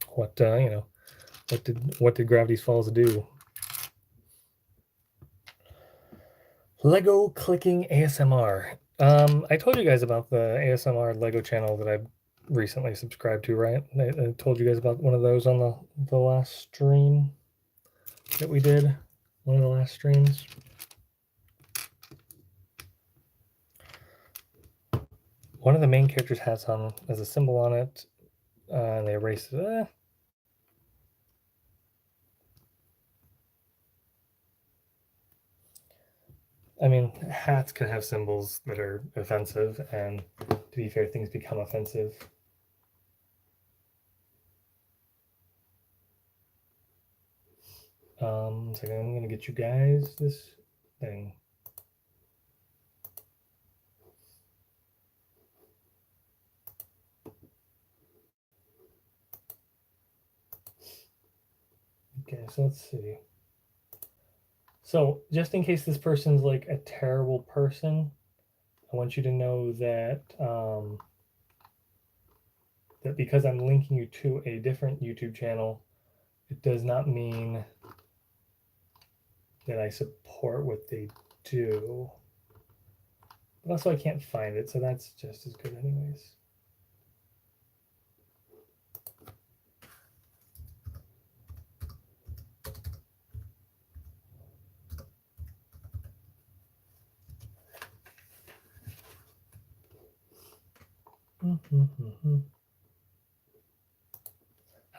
what what did Gravity Falls do? Lego clicking ASMR. I told you guys about the ASMR Lego channel that I recently subscribed to, right? I told you guys about one of those on the last stream that we did. One of the last streams. One of the main characters has a symbol on it, and they erase it. I mean, hats can have symbols that are offensive, and to be fair, things become offensive. So I'm gonna get you guys this thing. Okay, so let's see. So just in case this person's like a terrible person, I want you to know that that because I'm linking you to a different YouTube channel, it does not mean that I support what they do. But also I can't find it, so that's just as good anyways. How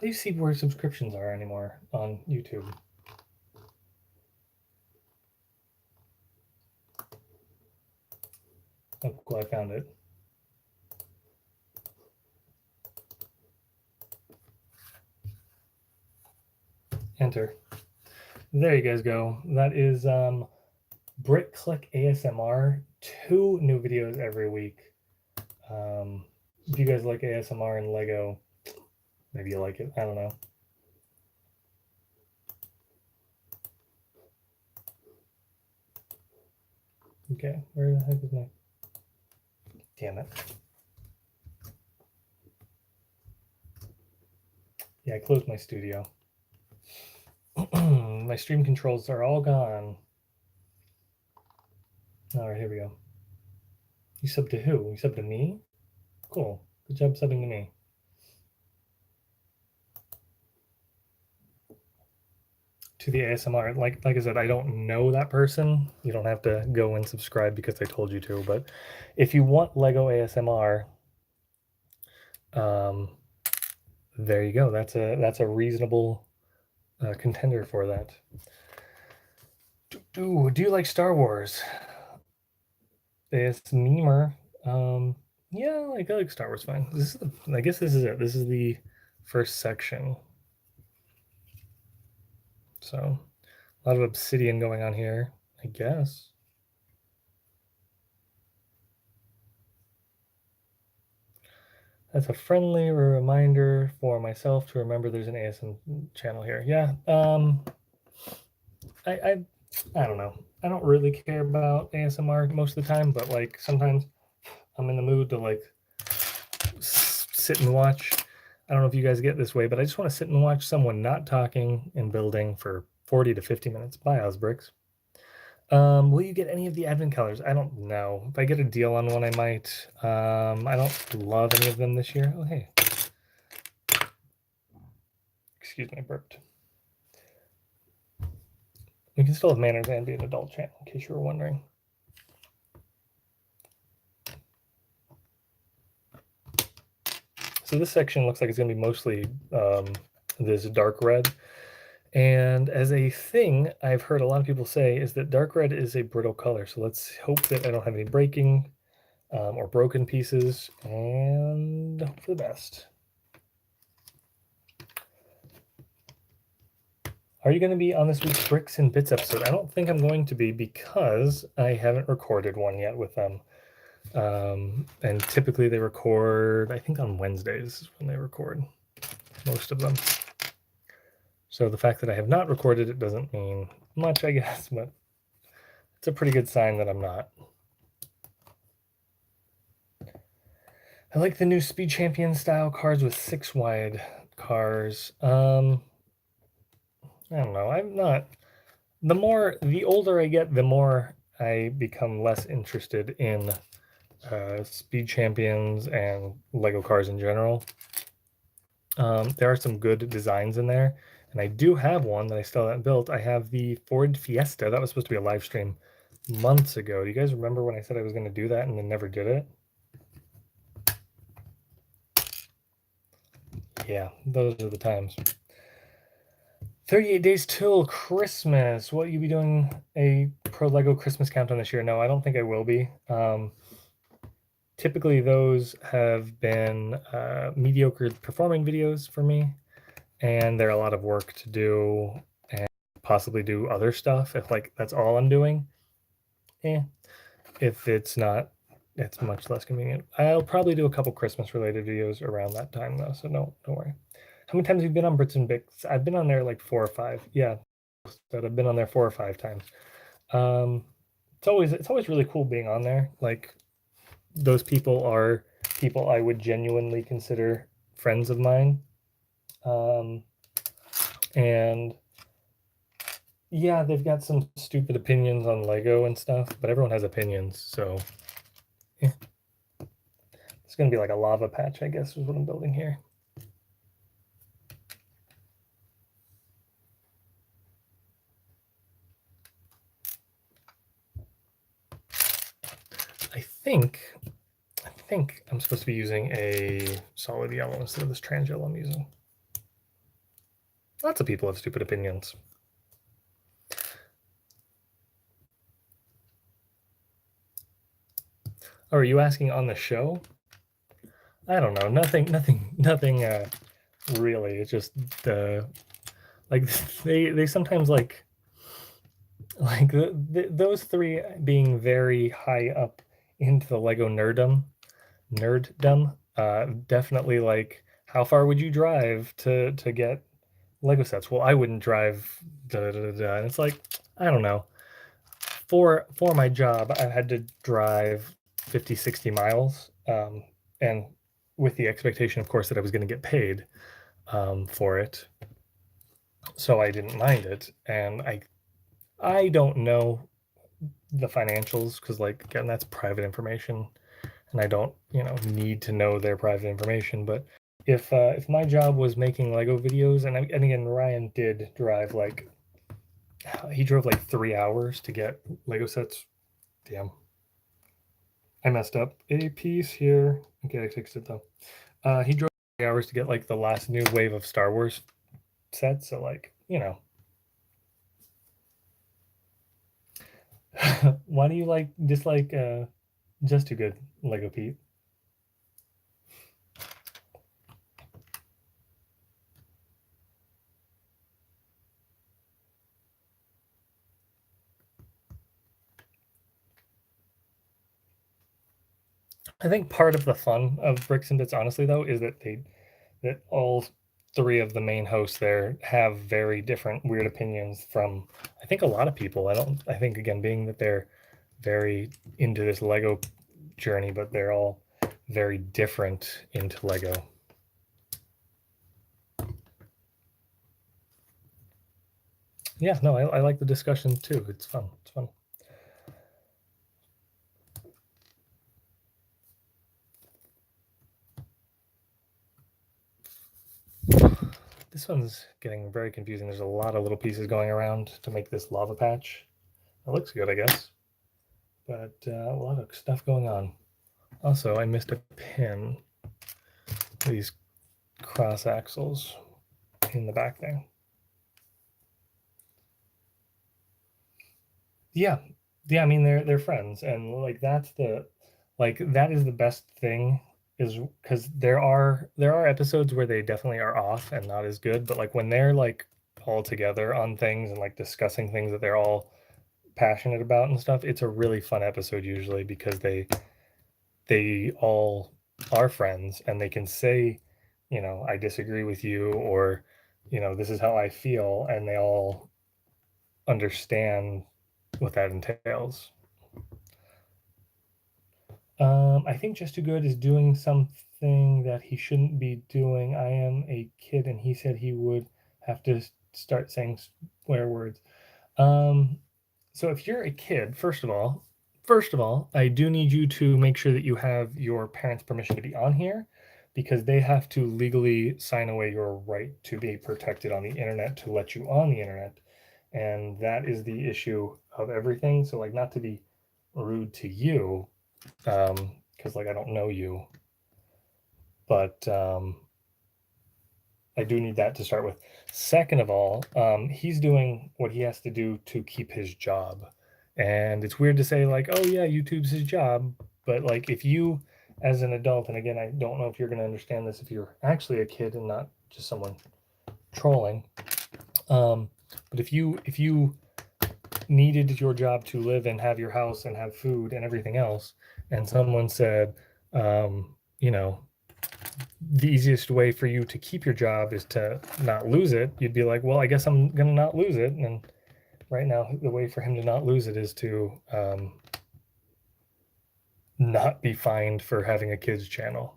do you see where subscriptions are anymore on YouTube? Oh, cool, I found it. Enter. There you guys go. That is Brick Click ASMR. 2 new videos every week. If you guys like ASMR and Lego, maybe you like it. I don't know. Okay, where the heck is my... Damn it. Yeah, I closed my studio. My stream controls are all gone. All right, here we go. You subbed to who? You subbed to me? Cool. Good job subbing to me. To the ASMR. Like I said, I don't know that person. You don't have to go and subscribe because I told you to. But if you want Lego ASMR, there you go. That's a reasonable contender for that. Do you like Star Wars? This memer. Yeah, I like Star Wars fine. I guess this is it. This is the first section. So a lot of obsidian going on here, I guess. That's a friendly reminder for myself to remember there's an ASM channel here. Yeah. I don't know. I don't really care about ASMR most of the time, but like sometimes I'm in the mood to like sit and watch. I don't know if you guys get this way, but I just want to sit and watch someone not talking and building for 40 to 50 minutes. Bye, Osbricks. Will you get any of the advent colors? I don't know. If I get a deal on one, I might. I don't love any of them this year. Oh, hey. Excuse me, I burped. We can still have manners and be an adult channel, in case you were wondering. So this section looks like it's going to be mostly this dark red. And as a thing, I've heard a lot of people say is that dark red is a brittle color. So let's hope that I don't have any breaking or broken pieces, and hope for the best. Are you going to be on this week's Bricks and Bits episode? I don't think I'm going to be because I haven't recorded one yet with them. And typically they record, I think on Wednesdays when they record, most of them. So the fact that I have not recorded it doesn't mean much, I guess, but it's a pretty good sign that I'm not. I like the new Speed Champion style cars with 6 wide cars. I don't know. I'm not. The older I get, the more I become less interested in Speed Champions and Lego cars in general. There are some good designs in there, and I do have one that I still haven't built. I have the Ford Fiesta. That was supposed to be a live stream months ago. Do you guys remember when I said I was going to do that and then never did it? Yeah, those are the times. 38 days till Christmas. Will you be doing a Pro Lego Christmas countdown this year? No, I don't think I will be. Typically, those have been mediocre performing videos for me, and they're a lot of work to do and possibly do other stuff if like that's all I'm doing. If it's not, it's much less convenient. I'll probably do a couple Christmas related videos around that time though, so don't worry. How many times have you been on Brits and Bits? I've been on there like 4 or 5. Yeah, but I've been on there 4 or 5 times. It's always really cool being on there. Like those people are people I would genuinely consider friends of mine. And yeah, they've got some stupid opinions on Lego and stuff, but everyone has opinions, so yeah. It's gonna be like a lava patch, I guess, is what I'm building here. I think think I'm supposed to be using a solid yellow instead of this trans yellow I'm using. Lots of people have stupid opinions. Oh, are you asking on the show? I don't know. Nothing. Really. It's just like they sometimes like those three being very high up into the Lego nerddom. Definitely like, how far would you drive to get Lego sets? Well, I wouldn't drive. And it's like, I don't know. For my job, I had to drive 50, 60 miles, and with the expectation, of course, that I was going to get paid for it. So I didn't mind it, and I don't know the financials because, like, again, that's private information, and I don't need to know their private information. But if my job was making Lego videos, and again, Ryan did drive like, he drove like 3 hours to get Lego sets. Damn. I messed up a piece here. Okay, I fixed it though. He drove 3 hours to get like the last new wave of Star Wars sets. So like, why do you dislike Just Too Good, Lego Pete? I think part of the fun of Bricks and Bits, honestly, though, is that all three of the main hosts there have very different weird opinions from, I think, a lot of people. I think, again, being that they're very into this Lego journey, but they're all very different into Lego. Yeah, no, I like the discussion too. It's fun. It's fun. This one's getting very confusing. There's a lot of little pieces going around to make this lava patch. It looks good, I guess, but a lot of stuff going on. Also, I missed a pin. These cross axles in the back there. Yeah, I mean, they're friends, and like that is the best thing, is because there are episodes where they definitely are off and not as good, but like when they're like all together on things and like discussing things that they're all passionate about and stuff, it's a really fun episode usually, because they all are friends and they can say, I disagree with you, or this is how I feel, and they all understand what that entails. I think Just Too Good is doing something that he shouldn't be doing. I am a kid, and he said he would have to start saying swear words. So if you're a kid, first of all, I do need you to make sure that you have your parents' permission to be on here, because they have to legally sign away your right to be protected on the internet to let you on the internet. And that is the issue of everything. So like, not to be rude to you, because like I don't know you, but I do need that to start with. Second of all, he's doing what he has to do to keep his job, and it's weird to say like, oh yeah, YouTube's his job, but like, if you as an adult, and again, I don't know if you're going to understand this if you're actually a kid and not just someone trolling, but if you needed your job to live and have your house and have food and everything else, and someone said, you know, the easiest way for you to keep your job is to not lose it, you'd be like, well, I guess I'm gonna not lose it. And right now, the way for him to not lose it is to not be fined for having a kids channel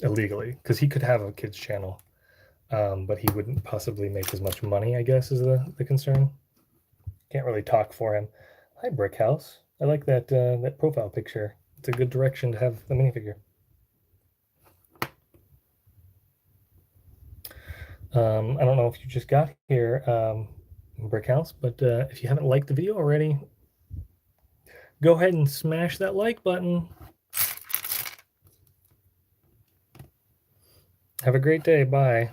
illegally, because he could have a kids channel, but he wouldn't possibly make as much money, I guess, is the concern. Can't really talk for him. Hi, Brick House. I like that profile picture. It's a good direction to have the minifigure. I don't know if you just got here, Brick House, but if you haven't liked the video already, go ahead and smash that like button. Have a great day. Bye.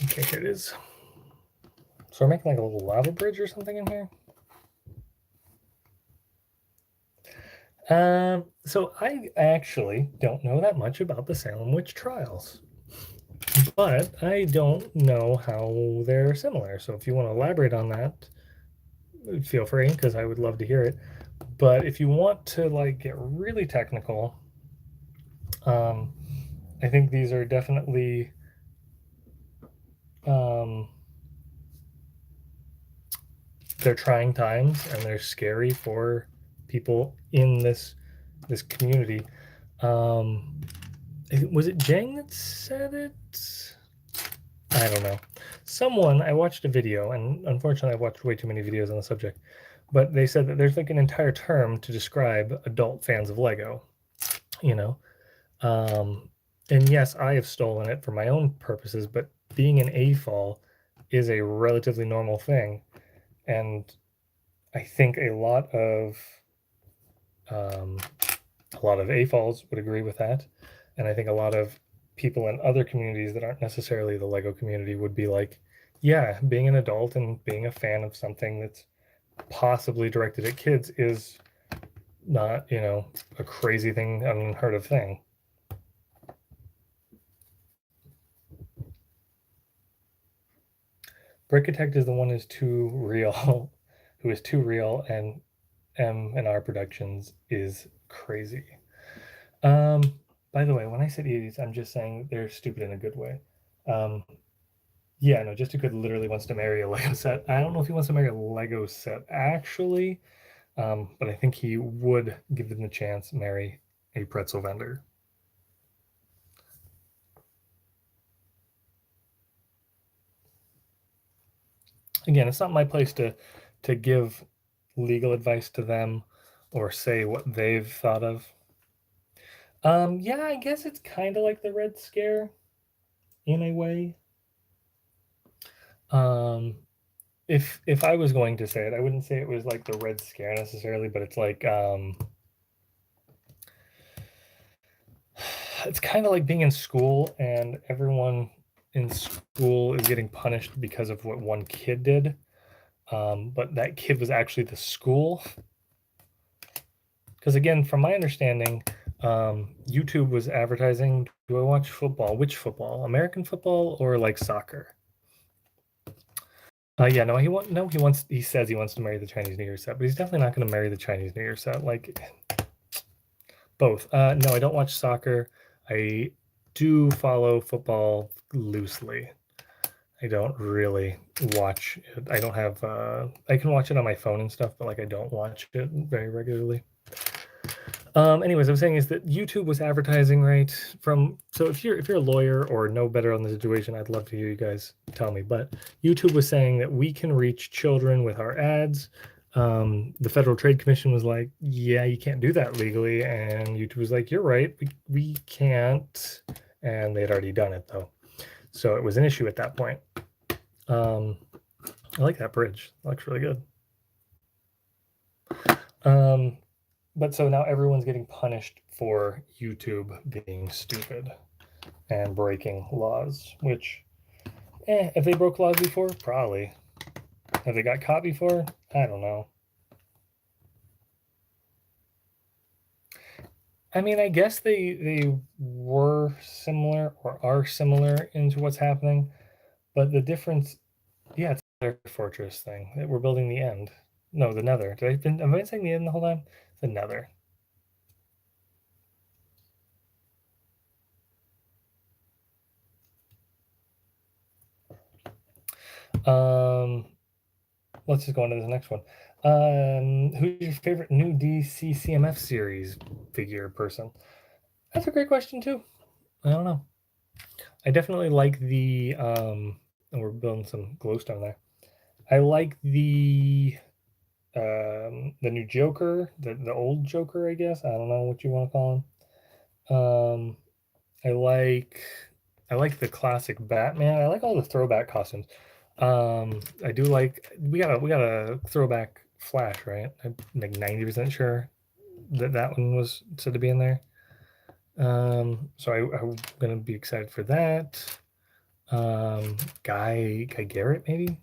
Okay, here it is. So we're making like a little lava bridge or something in here. So I actually don't know that much about the Salem witch trials, but I don't know how they're similar. So if you want to elaborate on that, feel free, because I would love to hear it. But if you want to like get really technical, I think these are definitely they're trying times and they're scary for people in this community. Was it Jang that said it? I don't know. Someone, I watched a video, and unfortunately, I've watched way too many videos on the subject, but they said that there's like an entire term to describe adult fans of Lego, you know? Um, and yes, I have stolen it for my own purposes, but being an AFOL is a relatively normal thing. And I think um, a lot of AFOLs would agree with that. And I think a lot of people in other communities that aren't necessarily the Lego community would be like, yeah, being an adult and being a fan of something that's possibly directed at kids is not, a crazy thing, an unheard of thing. Brickitect is the one who's too real, who is too real, and M&R Productions is crazy. By the way, when I said idiots, I'm just saying they're stupid in a good way. Um, yeah, no, just a kid literally wants to marry a Lego set. I don't know if he wants to marry a Lego set actually, but I think he would give them the chance marry a pretzel vendor. Again, it's not my place to give legal advice to them or say what they've thought of. Yeah, I guess it's kind of like the Red Scare in a way. Um, if I was going to say it, I wouldn't say it was like the Red Scare necessarily, but it's like it's kind of like being in school and everyone in school is getting punished because of what one kid did, but that kid was actually the school. Because again, from my understanding, YouTube was advertising. Do I watch football? Which football? American football or like soccer? Yeah, no, he says he wants to marry the Chinese New Year set, but he's definitely not going to marry the Chinese New Year set. Like both. No, I don't watch soccer. I do follow football loosely. I don't really watch it. I don't have. I can watch it on my phone and stuff, but like I don't watch it very regularly. Anyways, I'm saying is that YouTube was advertising right from. So if you're a lawyer or know better on the situation, I'd love to hear you guys tell me. But YouTube was saying that we can reach children with our ads. The Federal Trade Commission was like, yeah, you can't do that legally, and YouTube was like, you're right, we can't, and they had already done it though, so it was an issue at that point. I like that bridge. It looks really good. But so now everyone's getting punished for YouTube being stupid and breaking laws, which, if they broke laws before, probably. Have they got caught before? I don't know. I mean, I guess they were similar or are similar into what's happening, but the difference, yeah, it's their fortress thing that we're building the end. No, the Nether. Am I saying the end the whole time? The Nether. Let's just go on to the next one. Who's your favorite new DC CMF series figure person? That's a great question too. I don't know. I definitely like and we're building some glowstone there. I like the new Joker, the old Joker, I guess. I don't know what you want to call him. I like the classic Batman. I like all the throwback costumes. I do like we got a throwback Flash, right? I'm like 90% sure that that one was said to be in there. So I'm gonna be excited for that. Guy Garrett maybe.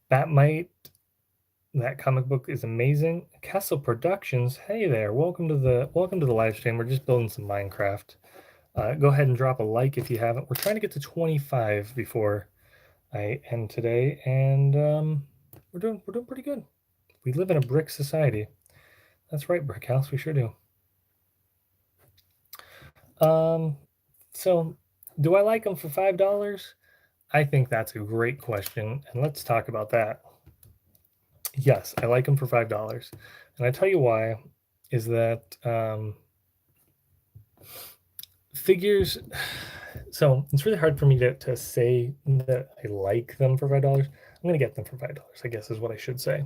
That comic book is amazing. Castle Productions. Hey there, welcome to the live stream. We're just building some Minecraft. Go ahead and drop a like if you haven't. We're trying to get to 25 before I end today, and we're doing pretty good. We live in a brick society. That's right, Brick House. We sure do. So do I like them for $5? I think that's a great question, and let's talk about that. Yes, I like them for $5, and I tell you why. Is that figures? So it's really hard for me to say that I like them for $5. I'm gonna get them for $5, I guess is what I should say.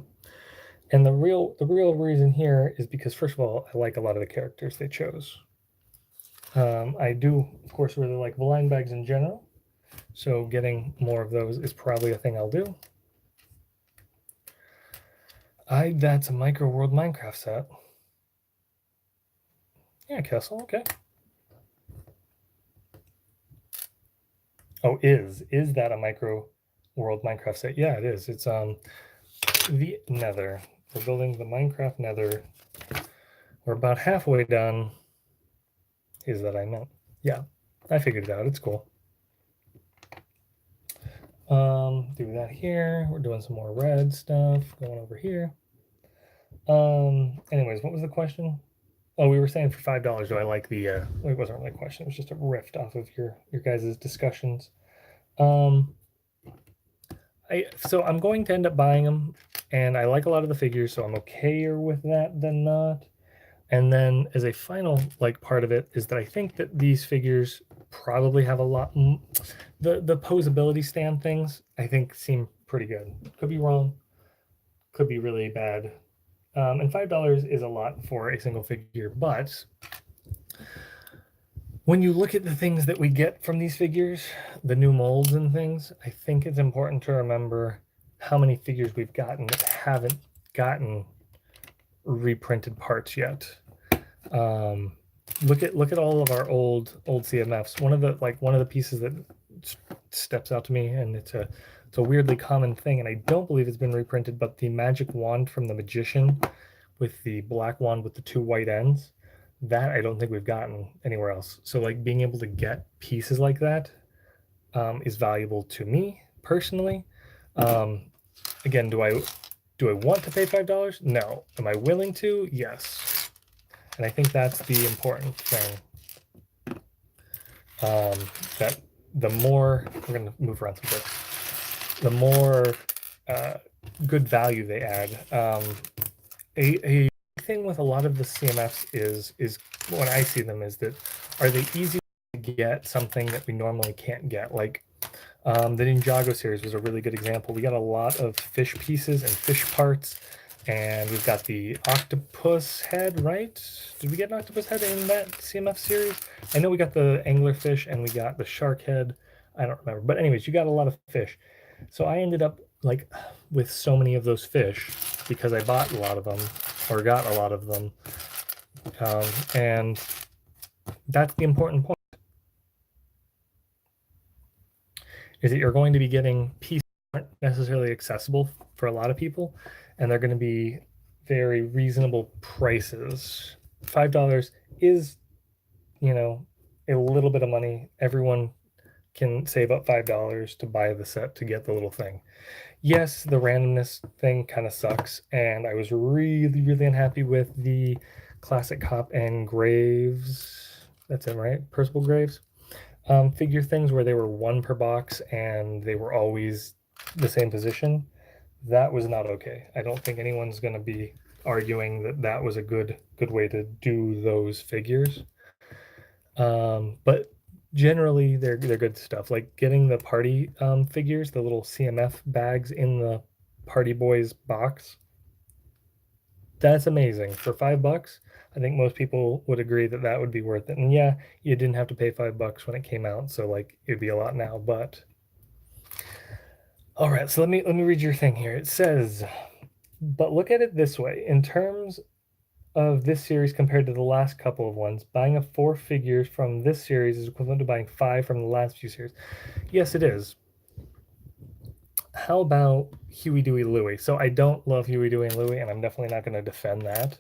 And the real reason here is because first of all, I like a lot of the characters they chose. I do, of course, really like the line bags in general. So getting more of those is probably a thing I'll do. That's a Micro World Minecraft set. Yeah, Kessel, okay. Oh, is that a Micro World Minecraft set? Yeah, it is. It's the Nether. We're building the Minecraft Nether. We're about halfway done. Is that I meant? Yeah, I figured it out. It's cool. Do that here. We're doing some more red stuff. Going over here. Anyways, what was the question? Oh, we were saying for $5, do I like the well, it wasn't really a question, it was just a riff off of your guys' discussions. So I'm going to end up buying them, and I like a lot of the figures, so I'm okayer with that than not. And then as a final like part of it is that I think that these figures probably have a lot the posability stand things I think seem pretty good. Could be wrong, could be really bad. And $5 is a lot for a single figure, but when you look at the things that we get from these figures, the new molds and things, I think it's important to remember how many figures we've gotten that haven't gotten reprinted parts yet. Look at all of our old CMFs. One of the pieces that steps out to me, and it's a weirdly common thing, and I don't believe it's been reprinted, but the magic wand from the magician with the black wand with the two white ends, that I don't think we've gotten anywhere else. So like being able to get pieces like that is valuable to me personally. Again, do I want to pay $5? No. Am I willing to? Yes. And I think that's the important thing. That the more we're going to move around some bit, the more good value they add. A thing with a lot of the CMFs is when I see them is that are they easy to get something that we normally can't get? Like the Ninjago series was a really good example. We got a lot of fish pieces and fish parts, and we've got the octopus head, right? Did we get an octopus head in that CMF series? I know we got the anglerfish and we got the shark head. I don't remember. But anyways, you got a lot of fish. So I ended up like with so many of those fish because I bought a lot of them or got a lot of them. And that's the important point. Is that you're going to be getting pieces that aren't necessarily accessible for a lot of people, and they're going to be very reasonable prices. $5 is, a little bit of money. Everyone can save up $5 to buy the set to get the little thing. Yes, the randomness thing kind of sucks, and I was really, really unhappy with the classic cop and Graves. That's it, right? Percival Graves figure things where they were one per box and they were always the same position. That was not okay. I don't think anyone's going to be arguing that that was a good way to do those figures. But generally, they're good stuff. Like getting the party figures, the little CMF bags in the Party Boys box. That's amazing for $5. I think most people would agree that that would be worth it. And yeah, you didn't have to pay $5 when it came out, so like it'd be a lot now. But All right, so let me read your thing here. It says, but look at it this way. In terms of this series compared to the last couple of ones, buying a 4 figures from this series is equivalent to buying 5 from the last few series. Yes, it is. How about Huey, Dewey, Louie? So I don't love Huey, Dewey, and Louie, and I'm definitely not going to defend that.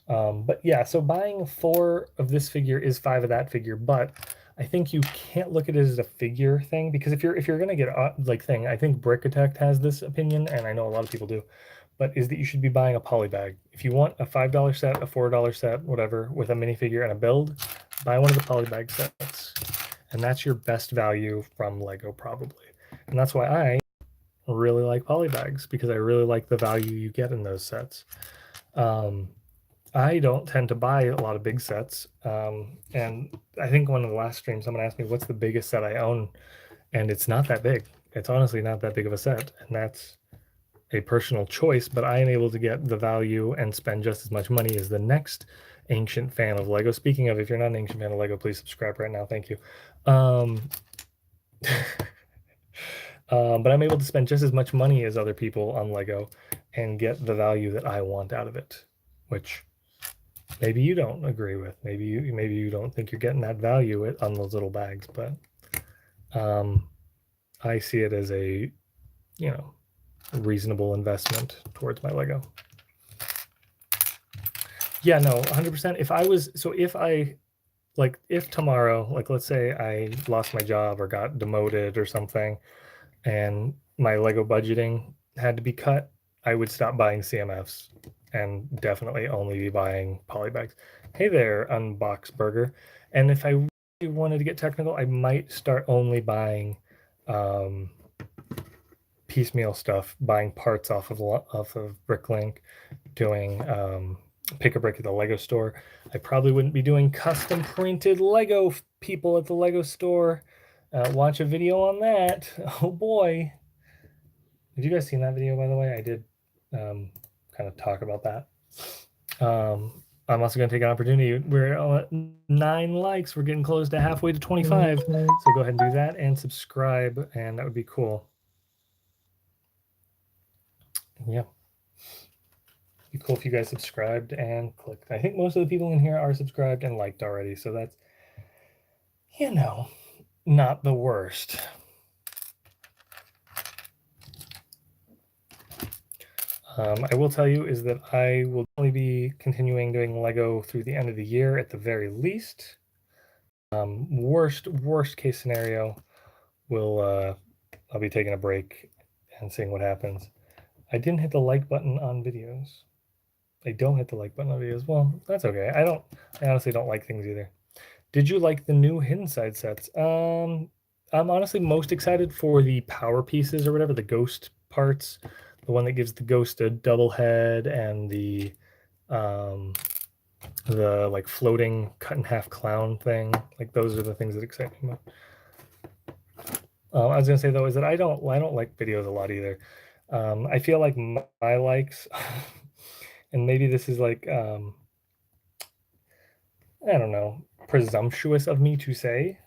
But yeah, so buying 4 of this figure is 5 of that figure, but I think you can't look at it as a figure thing, because if you're gonna get like thing, I think Brickatect has this opinion, and I know a lot of people do, but is that you should be buying a poly bag. If you want a $5 set, a $4 set, whatever, with a minifigure and a build, buy one of the poly bag sets, and that's your best value from Lego probably. And that's why I really like poly bags, because I really like the value you get in those sets. I don't tend to buy a lot of big sets. And I think one of the last streams, someone asked me, what's the biggest set I own? And it's not that big. It's honestly not that big of a set. And that's a personal choice, but I am able to get the value and spend just as much money as the next ancient fan of Lego. Speaking of, if you're not an ancient fan of Lego, please subscribe right now. Thank you. But I'm able to spend just as much money as other people on Lego and get the value that I want out of it, which maybe you don't agree with. Maybe you don't think you're getting that value on those little bags, but I see it as a reasonable investment towards my Lego. Yeah, no, 100%. If tomorrow, like let's say I lost my job or got demoted or something, and my Lego budgeting had to be cut, I would stop buying CMFs and definitely only be buying polybags. Hey there, Unbox Burger. And if I really wanted to get technical, I might start only buying piecemeal stuff, buying parts off of Bricklink, doing pick a brick at the Lego store. I probably wouldn't be doing custom printed Lego people at the Lego store. Watch a video on that. Oh boy. Did you guys see that video, by the way? I did kind of talk about that. I'm also going to take an opportunity. We're at 9 likes. We're getting close to halfway to 25. So go ahead and do that and subscribe, and that would be cool. Yeah. It'd be cool if you guys subscribed and clicked. I think most of the people in here are subscribed and liked already, so that's, not the worst. I will tell you is that I will only be continuing doing Lego through the end of the year at the very least. Worst case scenario, I'll be taking a break and seeing what happens. I didn't hit the like button on videos. I don't hit the like button on videos. Well, that's okay. I honestly don't like things either. Did you like the new Hidden Side sets? I'm honestly most excited for the power pieces or whatever, the ghost parts. The one that gives the ghost a double head and the like floating cut in half clown thing. Like those are the things that excite me most. I was gonna say though is that I don't like videos a lot either. I feel like my likes, and maybe this is like I don't know, presumptuous of me to say,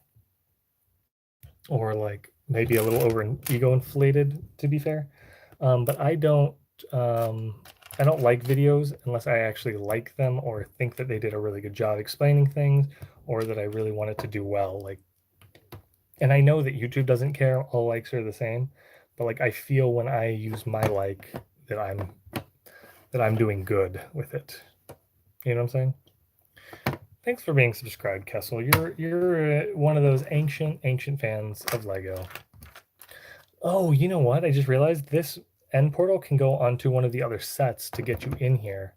or like maybe a little ego inflated, to be fair. But I don't like videos unless I actually like them or think that they did a really good job explaining things, or that I really want it to do well. Like, and I know that YouTube doesn't care; all likes are the same. But like, I feel when I use my like that I'm doing good with it. You know what I'm saying? Thanks for being subscribed, Kessel. You're one of those ancient fans of Lego. Oh, you know what? I just realized this end portal can go onto one of the other sets to get you in here.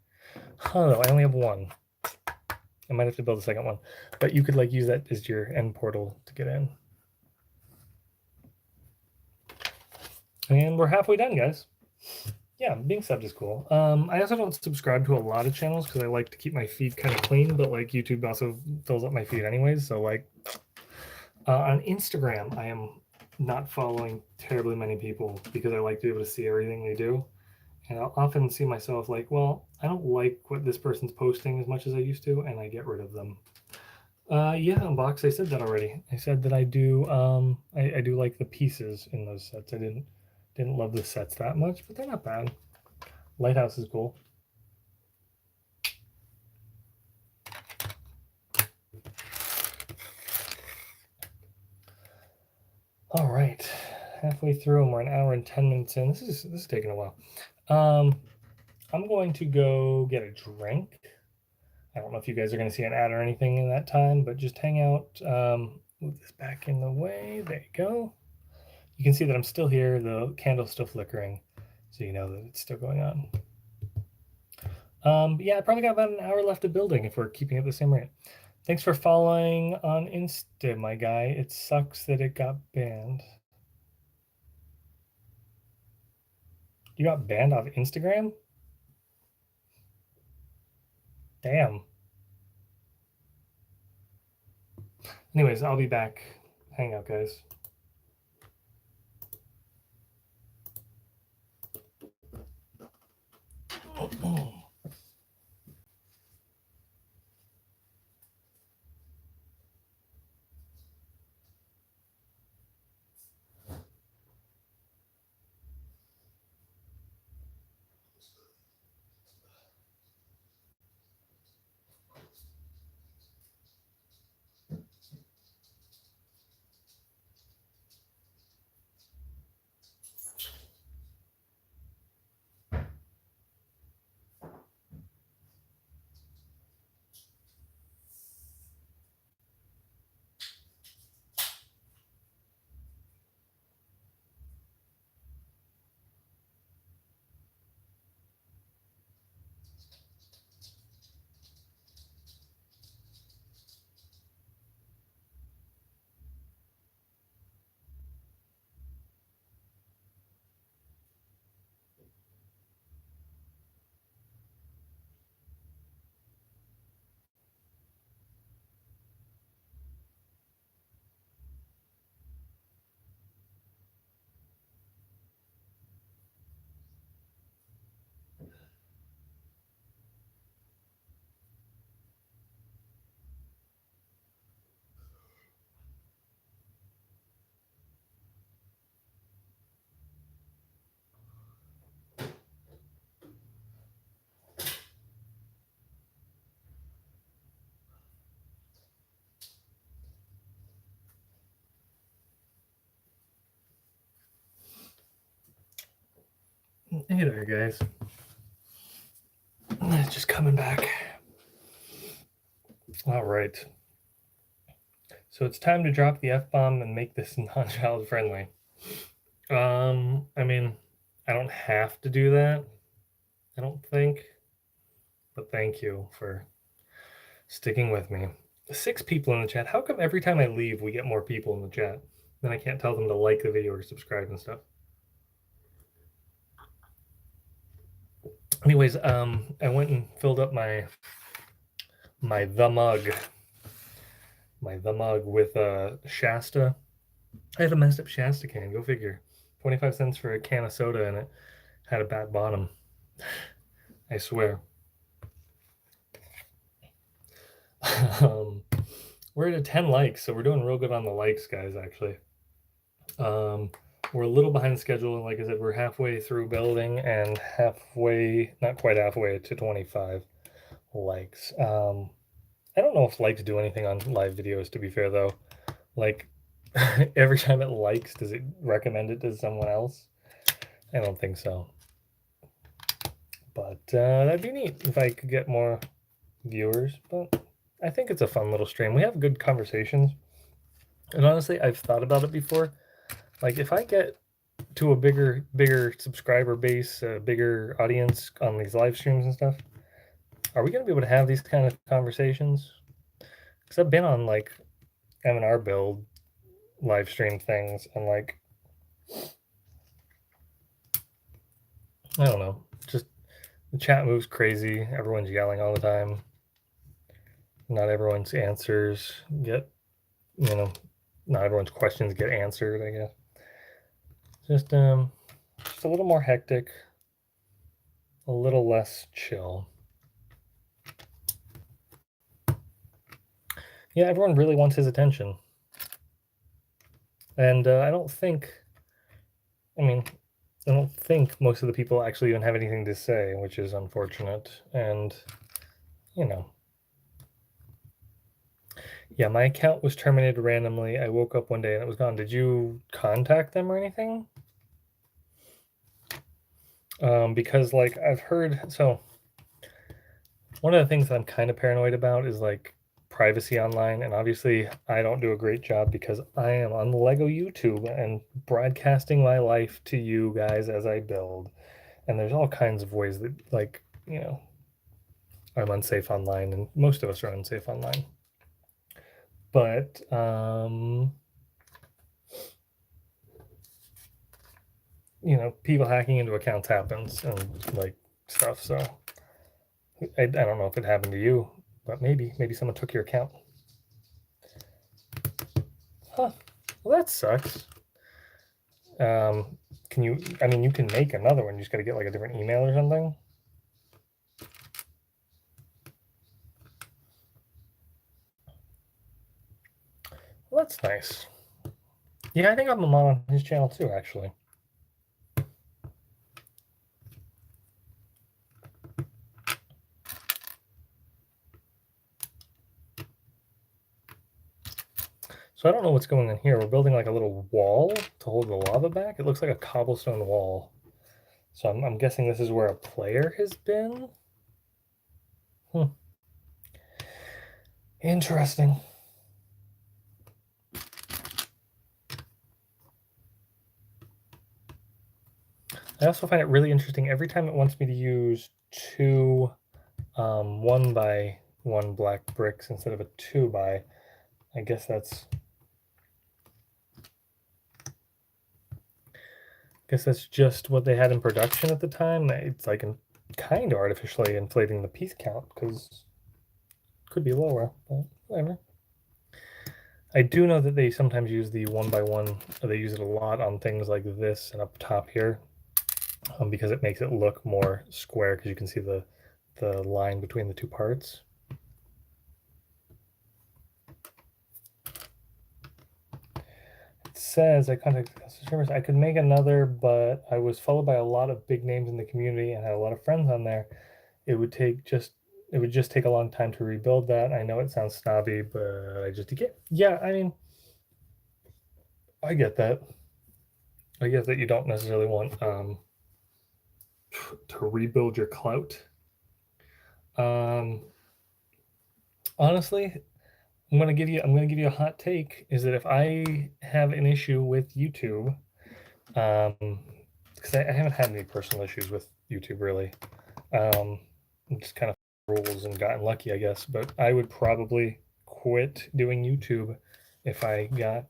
Huh, I only have one. I might have to build a second one. But you could like use that as your end portal to get in. And we're halfway done, guys. Yeah, being subbed is cool. I also don't subscribe to a lot of channels because I like to keep my feed kind of clean, but like YouTube also fills up my feed anyways. So like on Instagram, I am not following terribly many people because I like to be able to see everything they do. And I'll often see myself like, well, I don't like what this person's posting as much as I used to, and I get rid of them. Yeah, Unbox, I said that already. I said that I do I do like the pieces in those sets. I didn't Didn't love the sets that much, but they're not bad. Lighthouse is cool. All right, halfway through, and we're an hour and 10 minutes in. This is taking a while. I'm going to go get a drink. I don't know if you guys are going to see an ad or anything in that time, but just hang out. Move this back in the way. There you go. You can see that I'm still here. The candle's still flickering, so you know that it's still going on. Yeah, I probably got about an hour left of building if we're keeping it the same rate. Thanks for following on Insta, my guy. It sucks that it got banned. You got banned off Instagram? Damn. Anyways, I'll be back. Hang out, guys. Hey there, guys. Just coming back. All right. So it's time to drop the F-bomb and make this non-child friendly. I mean, I don't have to do that, I don't think, but thank you for sticking with me. 6 people in the chat. How come every time I leave, we get more people in the chat? Then I can't tell them to like the video or subscribe and stuff. Anyways, I went and filled up my the mug with Shasta. I had a messed up Shasta can. Go figure. 25 cents for a can of soda, and it had a bad bottom. I swear. We're at 10 likes, so we're doing real good on the likes, guys. Actually, we're a little behind schedule. Like I said, we're halfway through building and not quite halfway to 25 likes. I don't know if likes do anything on live videos, to be fair, though. Like, every time it likes, does it recommend it to someone else? I don't think so. But that'd be neat if I could get more viewers. But I think it's a fun little stream. We have good conversations. And honestly, I've thought about it before. Like, if I get to a bigger subscriber base, a bigger audience on these live streams and stuff, are we going to be able to have these kind of conversations? Because I've been on, like, M&R build live stream things, and, like, I don't know. Just the chat moves crazy. Everyone's yelling all the time. Not everyone's answers get, not everyone's questions get answered, I guess. Just a little more hectic, a little less chill. Yeah, everyone really wants his attention. And I don't think, I don't think most of the people actually even have anything to say, which is unfortunate. And, you know, yeah, my account was terminated randomly. I woke up one day and it was gone. Did you contact them or anything? Because like I've heard, so one of the things that I'm kind of paranoid about is like privacy online, and obviously I don't do a great job because I am on Lego YouTube and broadcasting my life to you guys as I build. And there's all kinds of ways that like, I'm unsafe online, and most of us are unsafe online. But people hacking into accounts happens and like stuff. So I don't know if it happened to you, but maybe someone took your account. Huh. Well, that sucks. Can you? I mean, you can make another one. You just got to get like a different email or something. Well, that's nice. Yeah, I think I'm on his channel too, actually. So I don't know what's going on here. We're building like a little wall to hold the lava back. It looks like a cobblestone wall. So I'm guessing this is where a player has been. Interesting. I also find it really interesting every time it wants me to use two 1x1 black bricks instead of a 2x. I guess that's just what they had in production at the time. It's like kind of artificially inflating the piece count because it could be lower, but whatever. I do know that they sometimes use the 1x1. They use it a lot on things like this and up top here, because it makes it look more square because you can see the line between the two parts. It says I contacted customers. I could make another, but I was followed by a lot of big names in the community and had a lot of friends on there. It would just take a long time to rebuild that. I know it sounds snobby, but I just get. Yeah, I mean, I get that. I get that you don't necessarily want to rebuild your clout. Honestly, I'm gonna give you a hot take. Is that if I have an issue with YouTube, because I haven't had any personal issues with YouTube really. Just kind of rules and gotten lucky, I guess. But I would probably quit doing YouTube if I got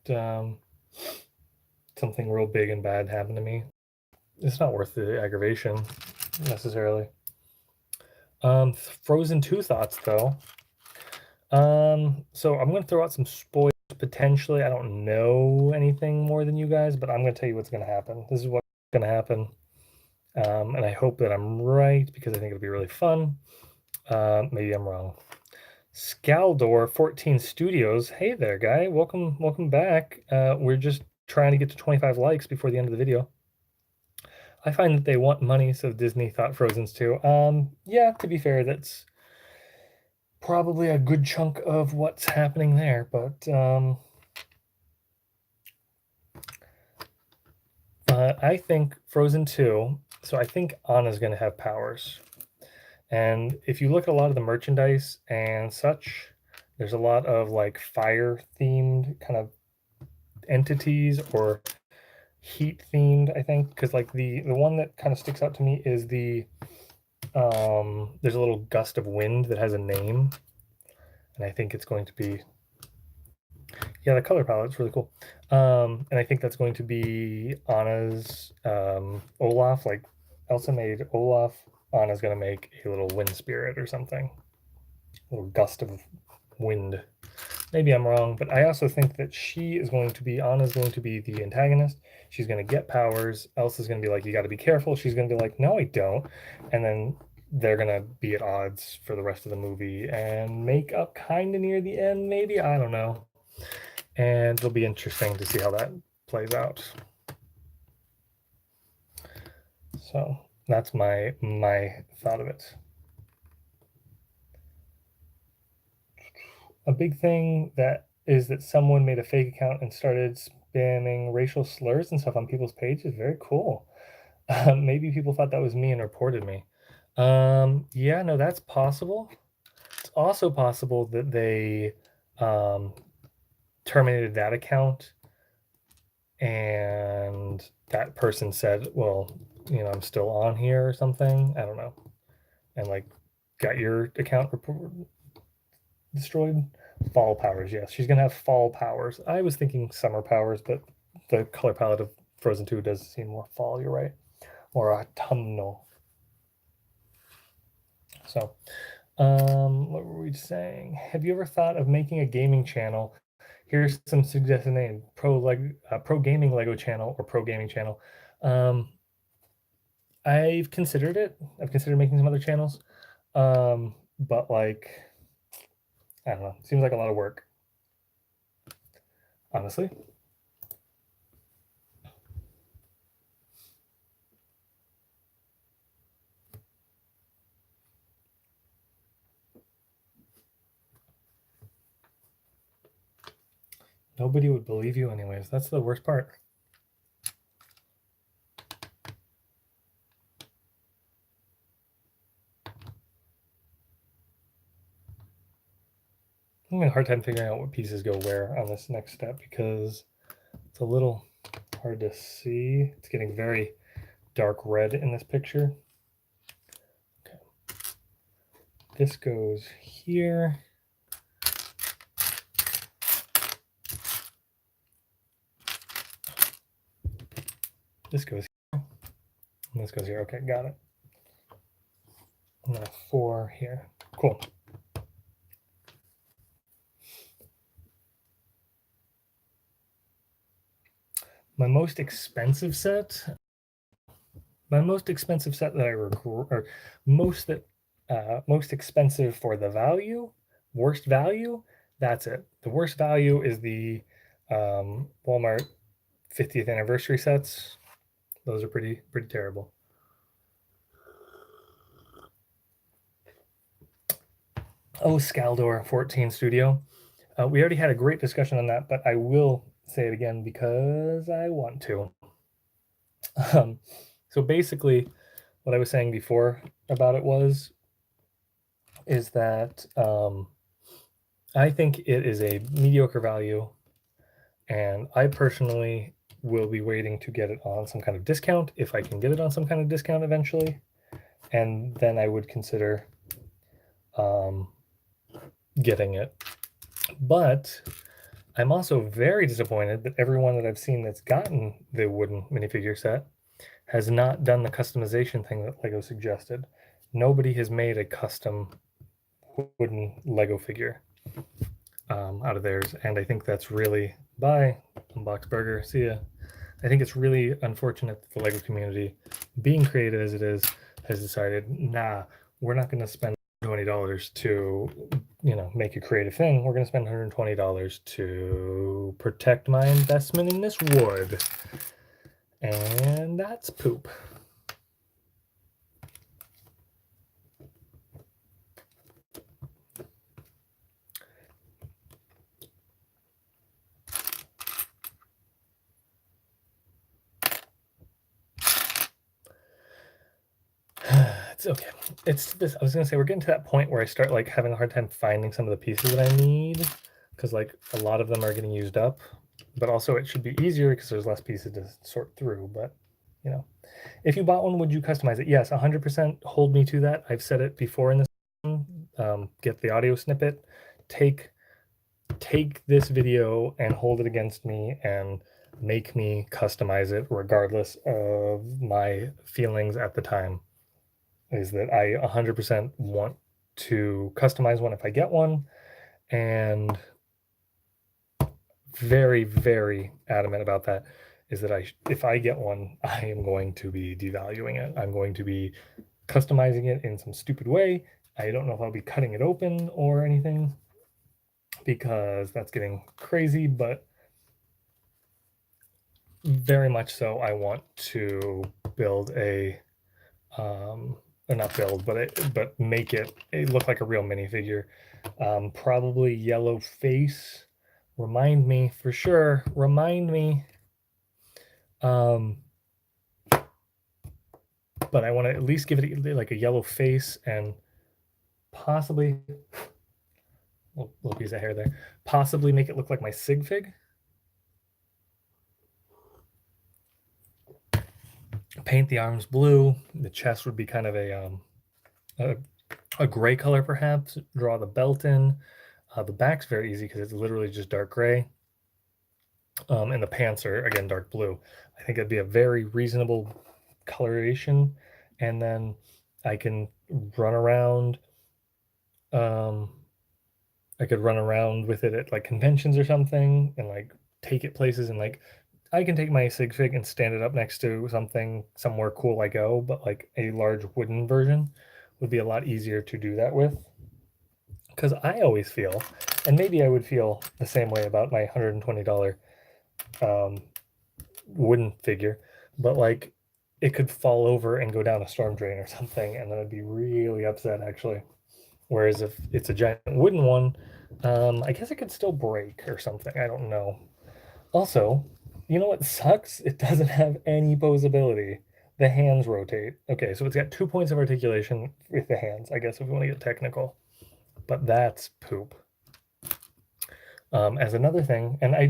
something real big and bad happen to me. It's not worth the aggravation necessarily. Frozen 2 thoughts though. So I'm gonna throw out some spoilers potentially. I don't know anything more than you guys, but I'm gonna tell you what's gonna happen. This is what's gonna happen. And I hope that I'm right because I think it'll be really fun. Maybe I'm wrong. Scaldor 14 Studios. Hey there, guy. Welcome back. We're just trying to get to 25 likes before the end of the video. I find that they want money, so Disney thought Frozen's too. Yeah, to be fair, that's probably a good chunk of what's happening there, but I think Frozen 2, so I think Anna's going to have powers. And if you look at a lot of the merchandise and such, there's a lot of like fire themed kind of entities or heat themed, I think, because like the one that kind of sticks out to me is the there's a little gust of wind that has a name, and I think it's going to be, yeah, the color palette's really cool. And I think that's going to be Anna's Olaf. Like Elsa made Olaf, Anna's gonna make a little wind spirit or something, a little gust of wind. Maybe I'm wrong, but I also think that Anna's going to be the antagonist. She's going to get powers. Elsa's going to be like, you got to be careful. She's going to be like, no, I don't. And then they're going to be at odds for the rest of the movie and make up kind of near the end, maybe. I don't know. And it'll be interesting to see how that plays out. So that's my thought of it. A big thing that is that someone made a fake account and started spamming racial slurs and stuff on people's pages. Very cool. Maybe people thought that was me and reported me. Yeah, no, that's possible. It's also possible that they um, terminated that account and that person said, well, you know, I'm still on here or something. I don't know. And like got your account destroyed. Fall powers, yes. She's gonna have fall powers. I was thinking summer powers, but the color palette of Frozen 2 does seem more fall, you're right. Or autumnal. So, what were we saying? Have you ever thought of making a gaming channel? Here's some suggested name: Pro Gaming Lego channel or Pro Gaming channel. I've considered it. I've considered making some other channels, but like, I don't know. It seems like a lot of work, honestly. Nobody would believe you, anyways. That's the worst part. I'm having a hard time figuring out what pieces go where on this next step because it's a little hard to see. It's getting very dark red in this picture. Okay. This goes here. This goes here. And this goes here. Okay, got it. And then a 4 here. Cool. My most expensive set that I regret, or most expensive for the value, worst value. That's it. The worst value is the Walmart 50th anniversary sets. Those are pretty terrible. Oh, Scaldor 14 Studio. We already had a great discussion on that, but I will say it again because I want to. So basically, what I was saying before about it is that I think it is a mediocre value, and I personally will be waiting to get it on some kind of discount if I can get it on some kind of discount eventually, and then I would consider getting it. But I'm also very disappointed that everyone that I've seen that's gotten the wooden minifigure set has not done the customization thing that Lego suggested. Nobody has made a custom wooden Lego figure out of theirs, and I think that's really bye, Unbox Burger. See ya. I think it's really unfortunate that the Lego community, being creative as it is, has decided, nah, we're not going to spend $20 to, you know, make a creative thing. We're going to spend $120 to protect my investment in this wood, and that's poop. It's okay. It's this. I was gonna say we're getting to that point where I start like having a hard time finding some of the pieces that I need because like a lot of them are getting used up. But also it should be easier because there's less pieces to sort through. But you know, if you bought one, would you customize it? Yes, 100%. Hold me to that. I've said it before in this. Get the audio snippet. Take this video and hold it against me and make me customize it regardless of my feelings at the time. Is that I 100% want to customize one if I get one, and very, very adamant about that is that if I get one, I am going to be devaluing it. I'm going to be customizing it in some stupid way. I don't know if I'll be cutting it open or anything because that's getting crazy, but very much so I want to build a or not build, but make it look like a real minifigure. Probably yellow face. Remind me for sure. Remind me. But I want to at least give it like a yellow face and possibly little piece of hair there. Possibly make it look like my sig fig. Paint the arms blue. The chest would be kind of a gray color perhaps. Draw the belt in. The back's very easy because it's literally just dark gray. And the pants are again dark blue. I think it'd be a very reasonable coloration, and then I can run around. I could run around with it at like conventions or something, and like take it places, and like I can take my sig fig and stand it up next to something somewhere cool I go, but like a large wooden version would be a lot easier to do that with. Because I always feel, and maybe I would feel the same way about my $120 wooden figure, but like it could fall over and go down a storm drain or something, and then I'd be really upset actually. Whereas if it's a giant wooden one, I guess it could still break or something. I don't know. Also, you know what sucks? It doesn't have any posability. The hands rotate. Okay, so it's got 2 points of articulation with the hands, I guess, if we want to get technical. But that's poop. As another thing, and I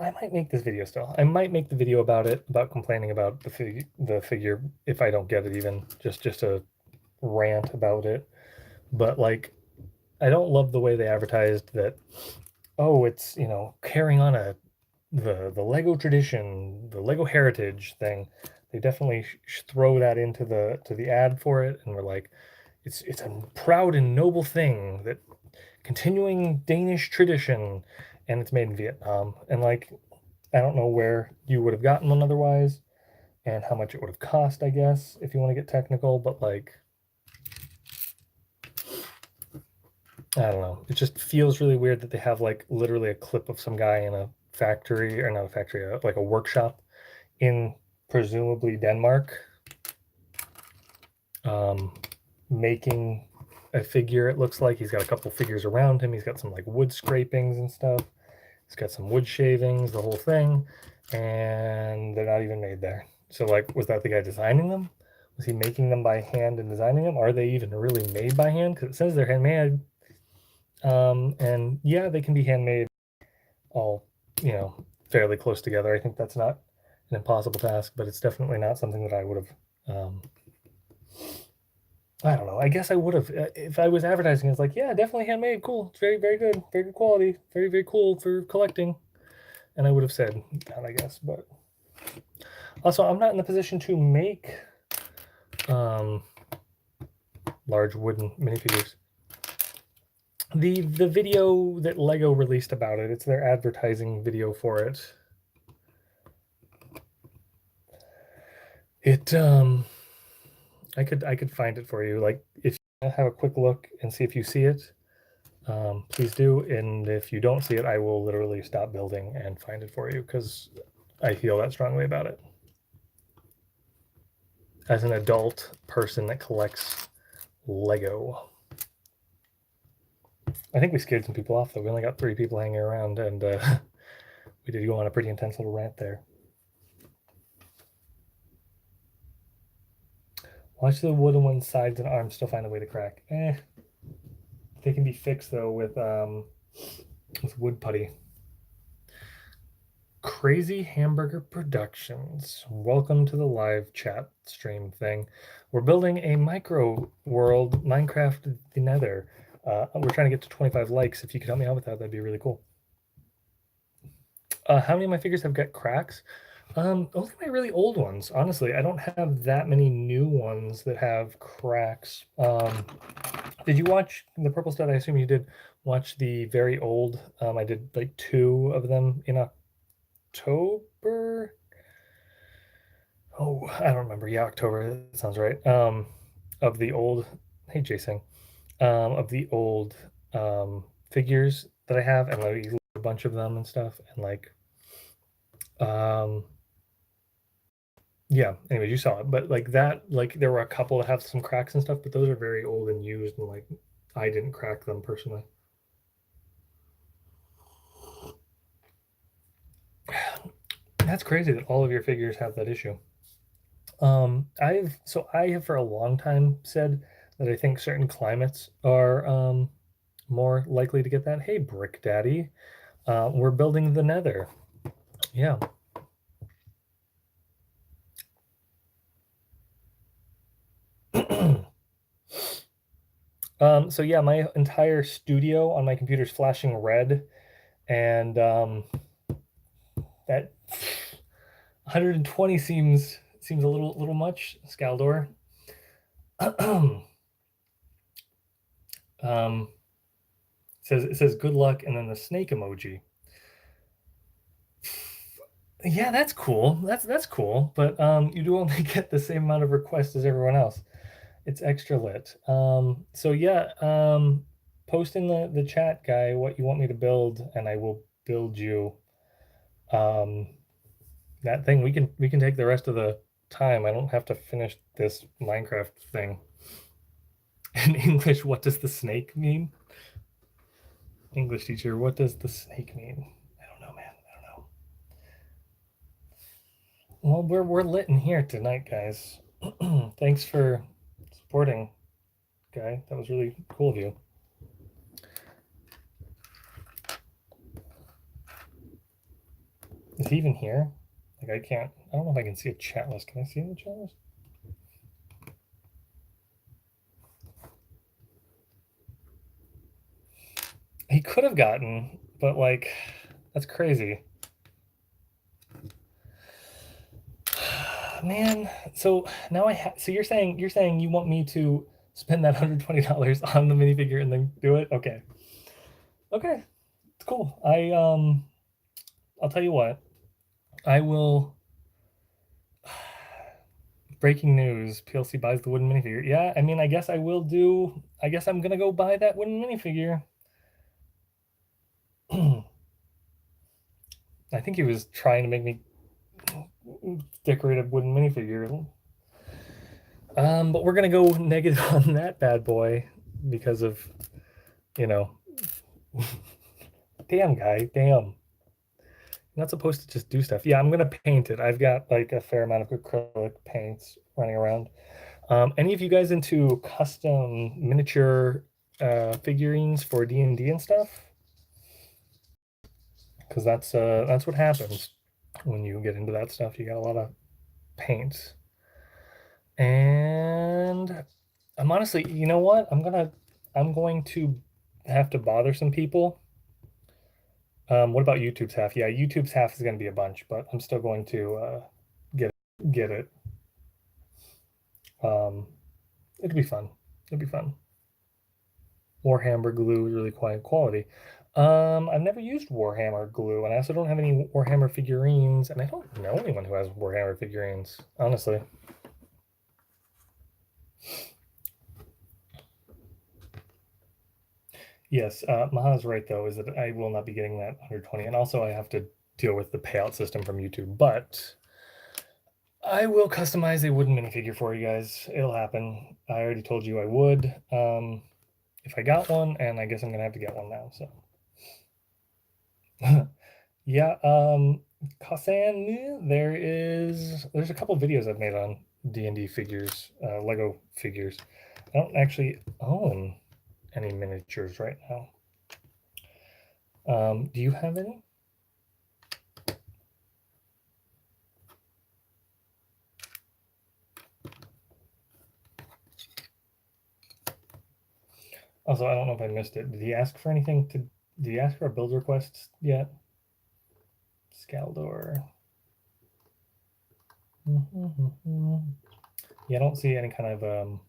might make this video still. I might make the video about it, about complaining about the figure if I don't get it even, just a rant about it. But like, I don't love the way they advertised that, oh, it's, carrying on the Lego tradition, the Lego heritage thing. They definitely throw that into the ad for it, and we're like, it's a proud and noble thing that continuing Danish tradition, and it's made in Vietnam. And like, I don't know where you would have gotten one otherwise, and how much it would have cost, I guess, if you want to get technical, but like, I don't know. It just feels really weird that they have like literally a clip of some guy in a factory, or not a factory, like a workshop in presumably Denmark, making a figure. It looks like he's got a couple figures around him. He's got some like wood scrapings and stuff. He's got some wood shavings, the whole thing, and they're not even made there. So like, was that the guy designing them? Was he making them by hand and designing them? Are they even really made by hand? Because it says they're handmade. And yeah, they can be handmade all, fairly close together. I think that's not an impossible task, but it's definitely not something that I would have. I don't know. I guess I would have, if I was advertising. It's like, yeah, definitely handmade. Cool. It's very, very good. Very good quality. Very, very cool for collecting. And I would have said that, I guess. But also, I'm not in the position to make large wooden minifigures. The video that Lego released about it, it's their advertising video for it. I could find it for you. Like, if you have a quick look and see if you see it, please do. And if you don't see it, I will literally stop building and find it for you, because I feel that strongly about it. As an adult person that collects Lego. I think we scared some people off, though. We only got 3 people hanging around, and we did go on a pretty intense little rant there. Watch the wooden one's sides and arms still find a way to crack. They can be fixed, though, with wood putty. Crazy Hamburger Productions. Welcome to the live chat stream thing. We're building a micro world Minecraft the Nether. We're trying to get to 25 likes. If you could help me out with that, that'd be really cool. How many of my figures have got cracks? Only my really old ones. Honestly, I don't have that many new ones that have cracks. Did you watch the Purple Stud? I assume you did watch the very old. I did like 2 of them in October. Oh, I don't remember. Yeah, October. That sounds right. Of the old. Hey, Jason. Of the old figures that I have, and like a bunch of them and stuff, and like, Yeah, anyways, you saw it, but like that, like there were a couple that have some cracks and stuff, but those are very old and used, and like I didn't crack them personally. That's crazy that all of your figures have that issue. I have for a long time said that I think certain climates are more likely to get that. Hey, Brick Daddy, we're building the Nether. Yeah. So yeah, my entire studio on my computer is flashing red, and that 120 seems a little much, Scaldor. um, it says good luck, and then the snake emoji. Yeah, that's cool. That's cool, but you do only get the same amount of requests as everyone else. It's extra lit. So yeah, post in the chat, guy, what you want me to build, and I will build you um that thing. We can take the rest of the time. I don't have to finish this Minecraft thing. In English, what does the snake mean? English teacher, what does the snake mean? I don't know, man. I don't know. Well, we're lit in here tonight, guys. Thanks for supporting, guy. That was really cool of you. Is he even here? Like I don't know if I can see a chat list. Can I see the chat list? He could have gotten, but like that's crazy. Man, so now so you're saying you want me to spend that $120 on the minifigure and then do it? Okay. Okay. It's cool. I'll tell you what. I will breaking news, PLC buys the wooden minifigure. Yeah, I mean, I guess I'm gonna go buy that wooden minifigure. I think he was trying to make me decorate a wooden minifigure. But we're gonna go negative on that bad boy because of, you know, damn guy, damn. You're not supposed to just do stuff. Yeah, I'm gonna paint it. I've got like a fair amount of acrylic paints running around. Any of you guys into custom miniature figurines for D&D and stuff? Because that's what happens when you get into that stuff. You got a lot of paints. And I'm honestly, you know what? I'm going to have to bother some people. What about YouTube's half? Yeah, YouTube's half is going to be a bunch, but I'm still going to get it. Um, it'll be fun. It'll be fun. Warhammer glue is really quite quality. I've never used Warhammer glue, and I also don't have any Warhammer figurines, and I don't know anyone who has Warhammer figurines, honestly. Yes, Maha's right though, is that I will not be getting that 120, and also I have to deal with the payout system from YouTube, but I will customize a wooden minifigure for you guys. It'll happen. I already told you I would. If I got one, and I guess I'm gonna have to get one now, so. Yeah, Kasan, there's a couple videos I've made on D&D figures, Lego figures. I don't actually own any miniatures right now. Do you have any? Also, I don't know if I missed it. Did he ask for anything to? Did he ask for a build request yet? Scaldor. Yeah, I don't see any kind of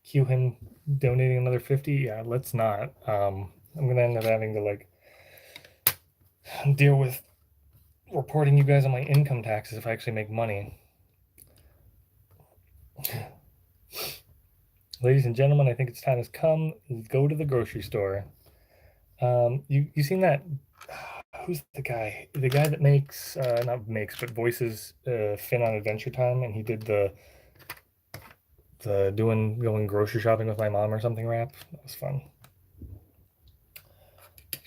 cue him donating another 50. Yeah, let's not. I'm gonna end up having to like deal with reporting you guys on my income taxes if I actually make money. Ladies and gentlemen, I think it's time has come. Go to the grocery store. You seen that? who's the guy? The guy that makes not makes but voices Finn on Adventure Time, and he did the going grocery shopping with my mom or something rap. That was fun.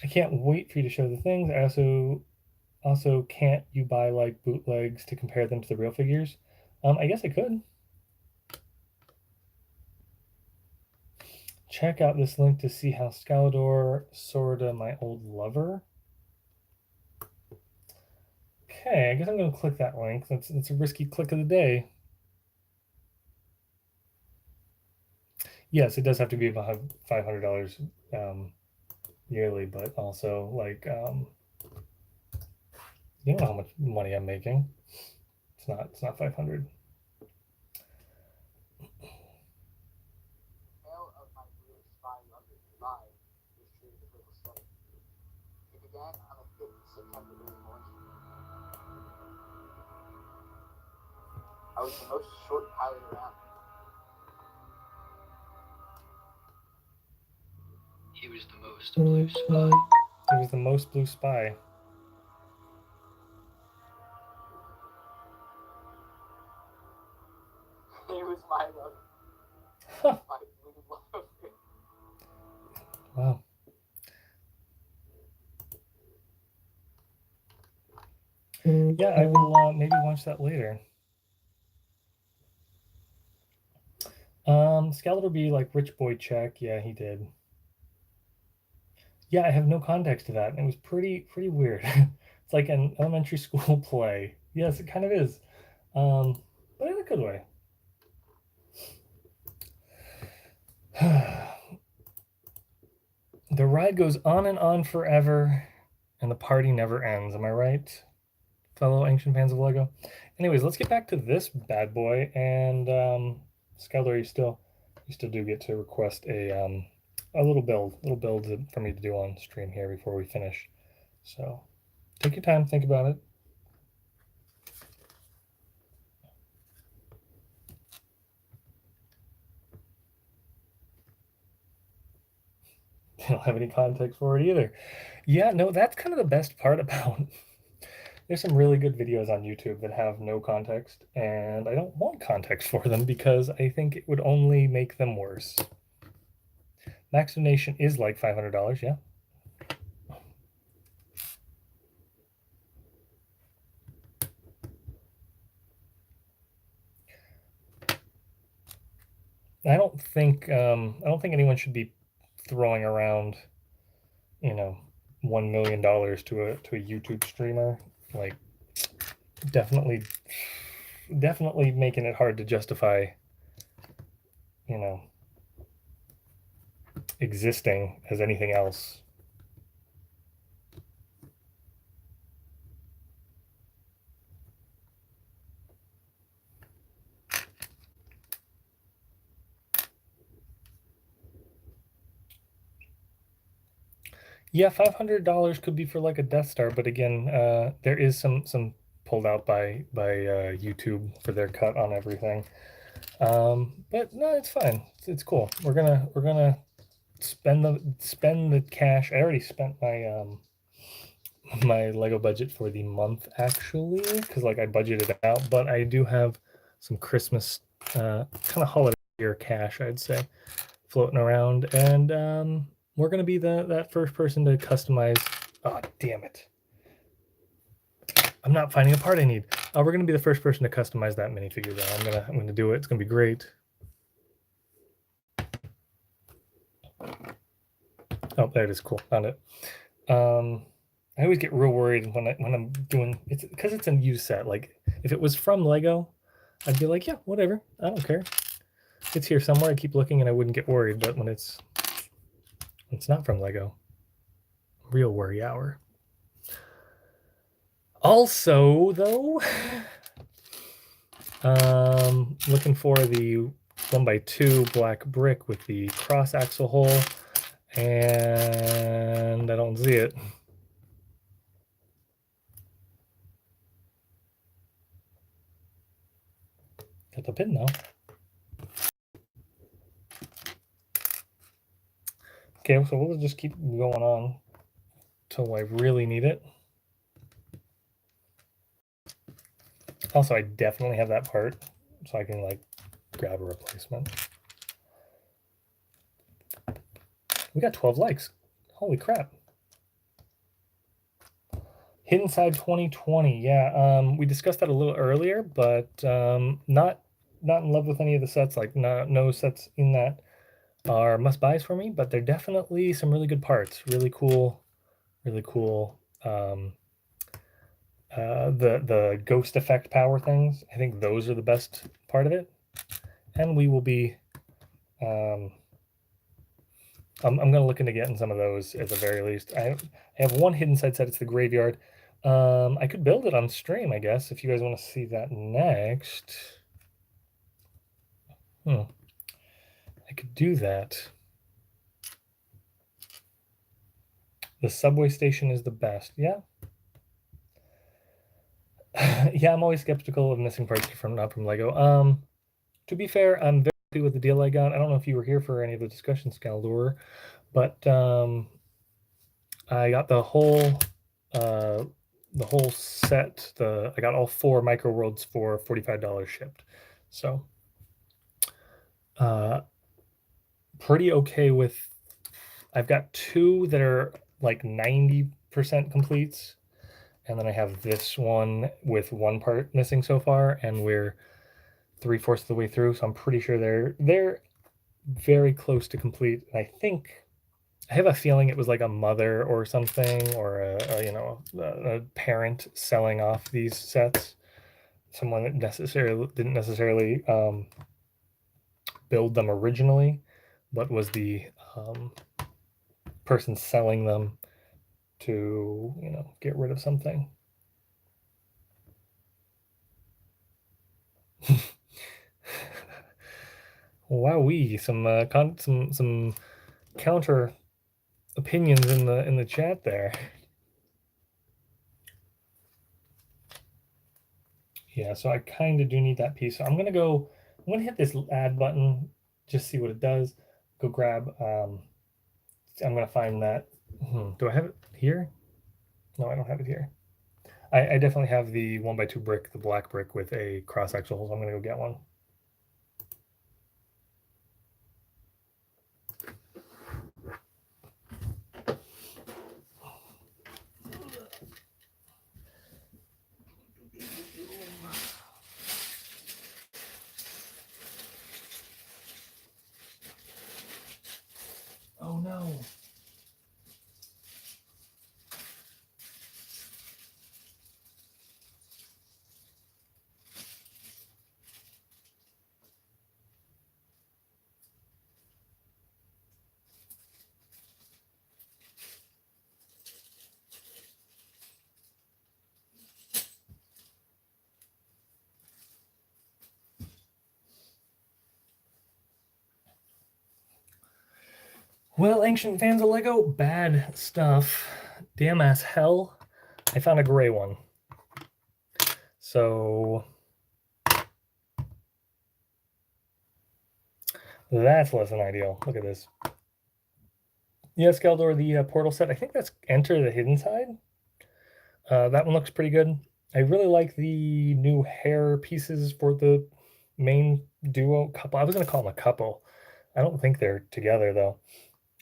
I can't wait for you to show the things. I also can't you buy like bootlegs to compare them to the real figures? I guess I could. Check out this link to see how Scalador sorta my old lover. Okay, I guess I'm gonna click that link. That's a risky click of the day. Yes, it does have to be about $500 yearly, but also like you don't know how much money I'm making. It's not 500. I was the most short pilot around. He was the most blue spy. He was the most blue spy. He was my love. Huh. My blue love. Wow. Yeah, I will maybe watch that later. Scalar would be like Rich Boy Check. Yeah, he did. Yeah, I have no context to that. It was pretty weird. It's like an elementary school play. Yes, it kind of is, but in a good way. The ride goes on and on forever, and the party never ends. Am I right, fellow ancient fans of Lego? Anyways, let's get back to this bad boy. And Skeldor, you still do get to request a little build for me to do on stream here before we finish. So take your time, think about it. They don't have any context for it either. Yeah, no, that's kind of the best part about. There's some really good videos on YouTube that have no context, and I don't want context for them because I think it would only make them worse. Max donation is like $500, yeah. I don't think anyone should be throwing around, $1 million to a YouTube streamer. Like, definitely making it hard to justify, existing as anything else. Yeah, $500 could be for like a Death Star, but again, there is some pulled out by YouTube for their cut on everything. But no, it's fine. It's cool. We're gonna spend the cash. I already spent my Lego budget for the month actually, because like I budgeted out, but I do have some Christmas kind of holiday year cash, I'd say, floating around, and we're gonna be that first person to customize. Oh, damn it! I'm not finding a part I need. We're gonna be the first person to customize that minifigure though. I'm gonna do it. It's gonna be great. Oh, there it is. Cool. Found it. I always get real worried when I'm doing it's because it's a used set. Like if it was from Lego, I'd be like, yeah, whatever. I don't care. It's here somewhere. I keep looking and I wouldn't get worried. But when it's not from Lego, real worry hour. Also, though, looking for the 1x2 black brick with the cross axle hole, and I don't see it. Got the pin though. Okay, so we'll just keep going on till I really need it. Also, I definitely have that part, so I can like grab a replacement. We got 12 likes. Holy crap. Hidden Side 2020. Yeah, we discussed that a little earlier, but not in love with any of the sets. Like, no sets in that are must buys for me, but they're definitely some really good parts. Really cool. The ghost effect power things. I think those are the best part of it, and we will be. I'm gonna look into getting some of those at the very least. I have one hidden side set. It's the graveyard. I could build it on stream, I guess, if you guys want to see that next. I could do that. The subway station is the best. Yeah. Yeah, I'm always skeptical of missing parts not from Lego. To be fair, I'm very happy with the deal I got. I don't know if you were here for any of the discussions, Galdor, but I got the whole set. I got all 4 micro worlds for $45 shipped. So pretty okay with. I've got 2 that are like 90% completes, and then I have this one with 1 part missing so far, and we're 3/4 of the way through. So I'm pretty sure they're very close to complete. I think I have a feeling it was like a mother or something, or a parent selling off these sets. Someone that didn't necessarily build them originally, but was the person selling them to get rid of something. Wowee! Some counter opinions in the chat there. Yeah, so I kind of do need that piece. So I'm gonna hit this add button, just see what it does. Go grab. I'm gonna find that. Do I have it here? No, I don't have it here. I definitely have the 1x2 brick, the black brick with a cross axle. So I'm gonna go get one. Oh no. Well, ancient fans of Lego, bad stuff. Damn ass hell. I found a gray one. So that's less than ideal. Look at this. Yes, Galdor, the portal set. I think that's Enter the Hidden Side. That one looks pretty good. I really like the new hair pieces for the main duo couple. I was going to call them a couple. I don't think they're together, though.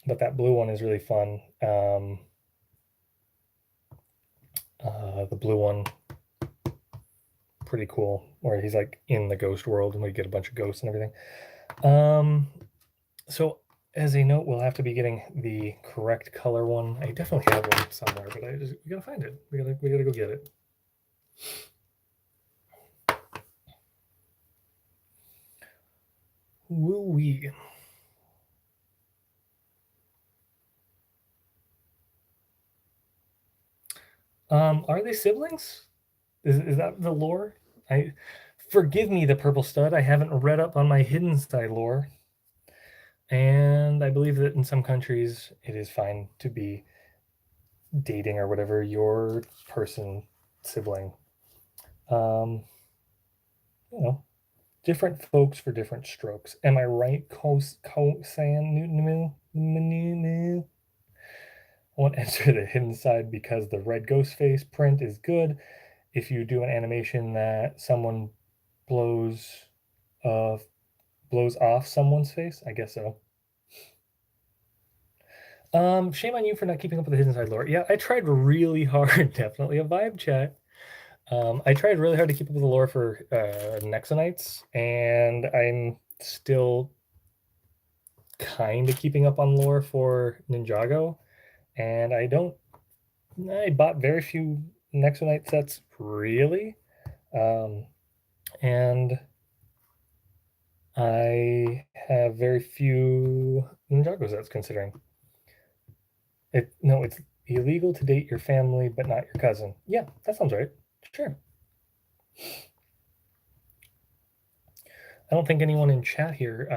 But that blue one is really fun. The blue one, pretty cool, where he's like in the ghost world and we get a bunch of ghosts and everything. So as a note, we'll have to be getting the correct color one. I definitely have one somewhere, but we gotta find it. We gotta go get it. Woo-wee. Are they siblings? Is that the lore? Forgive me, the purple stud. I haven't read up on my hidden side lore. And I believe that in some countries it is fine to be dating or whatever your sibling. Different folks for different strokes. Am I right, Kosan? I won't enter the hidden side because the red ghost face print is good. if you do an animation that someone blows uh, blows off someone's face. I guess so. Shame on you for not keeping up with the Hidden Side lore. Yeah, I tried really hard. Definitely a vibe chat. I tried really hard to keep up with the lore for Nexonites, and I'm still kind of keeping up on lore for Ninjago. And I bought very few Nexonite sets, really. And I have very few Ninjago sets considering. No, it's illegal to date your family, but not your cousin. Yeah, that sounds right. Sure. I don't think anyone in chat here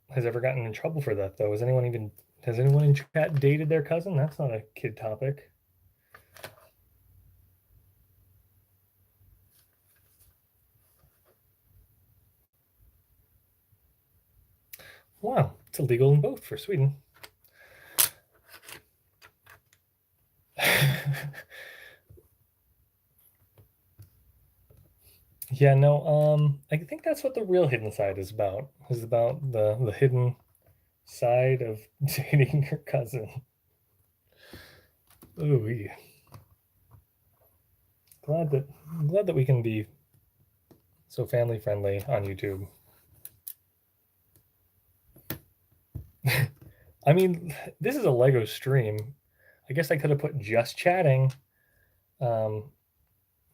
has ever gotten in trouble for that, though. Has anyone in chat dated their cousin? That's not a kid topic. Wow, it's illegal in both for Sweden. Yeah, no, I think that's what the real hidden side is about. Is about the hidden side of dating your cousin. Oh, yeah. Glad that we can be so family friendly on YouTube. I mean, this is a Lego stream. I guess I could have put just chatting.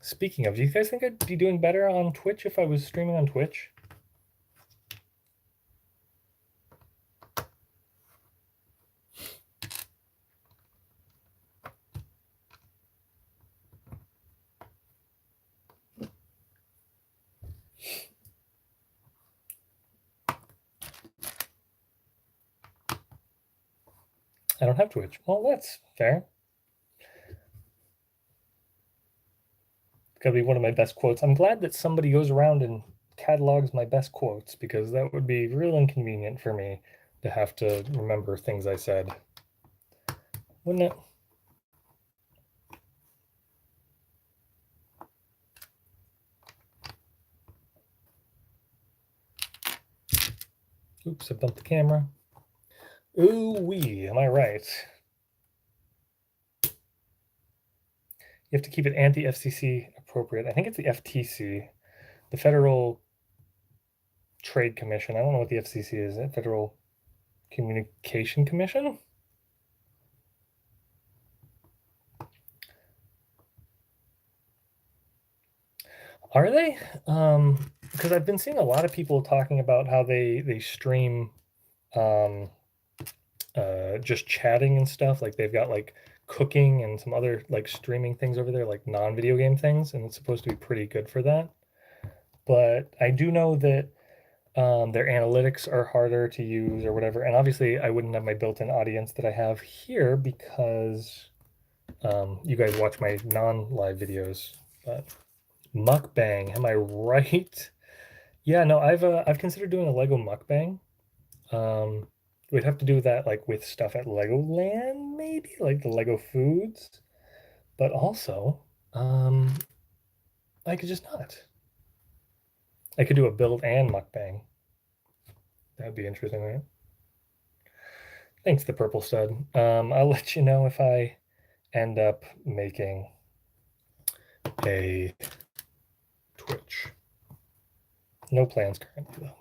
Speaking of, do you guys think I'd be doing better on Twitch if I was streaming on Twitch? I don't have Twitch. Well, that's fair. It's gotta be one of my best quotes. I'm glad that somebody goes around and catalogs my best quotes because that would be real inconvenient for me to have to remember things I said. Wouldn't it? Oops, I bumped the camera. Ooh wee, am I right? You have to keep it anti-FCC appropriate. I think it's the FTC, the Federal Trade Commission. I don't know what the FCC is. Federal Communication Commission? Are they? Because I've been seeing a lot of people talking about how they stream just chatting and stuff. Like they've got like cooking and some other like streaming things over there, like non-video game things, and it's supposed to be pretty good for that. But I do know that their analytics are harder to use or whatever. And obviously, I wouldn't have my built-in audience that I have here because you guys watch my non-live videos. But mukbang, am I right? Yeah, no, I've considered doing a Lego mukbang. We'd have to do that like with stuff at Legoland, maybe like the Lego foods. But also, I could just not. I could do a build and mukbang. That'd be interesting, right? Thanks, the purple stud. I'll let you know if I end up making a Twitch. No plans currently, though.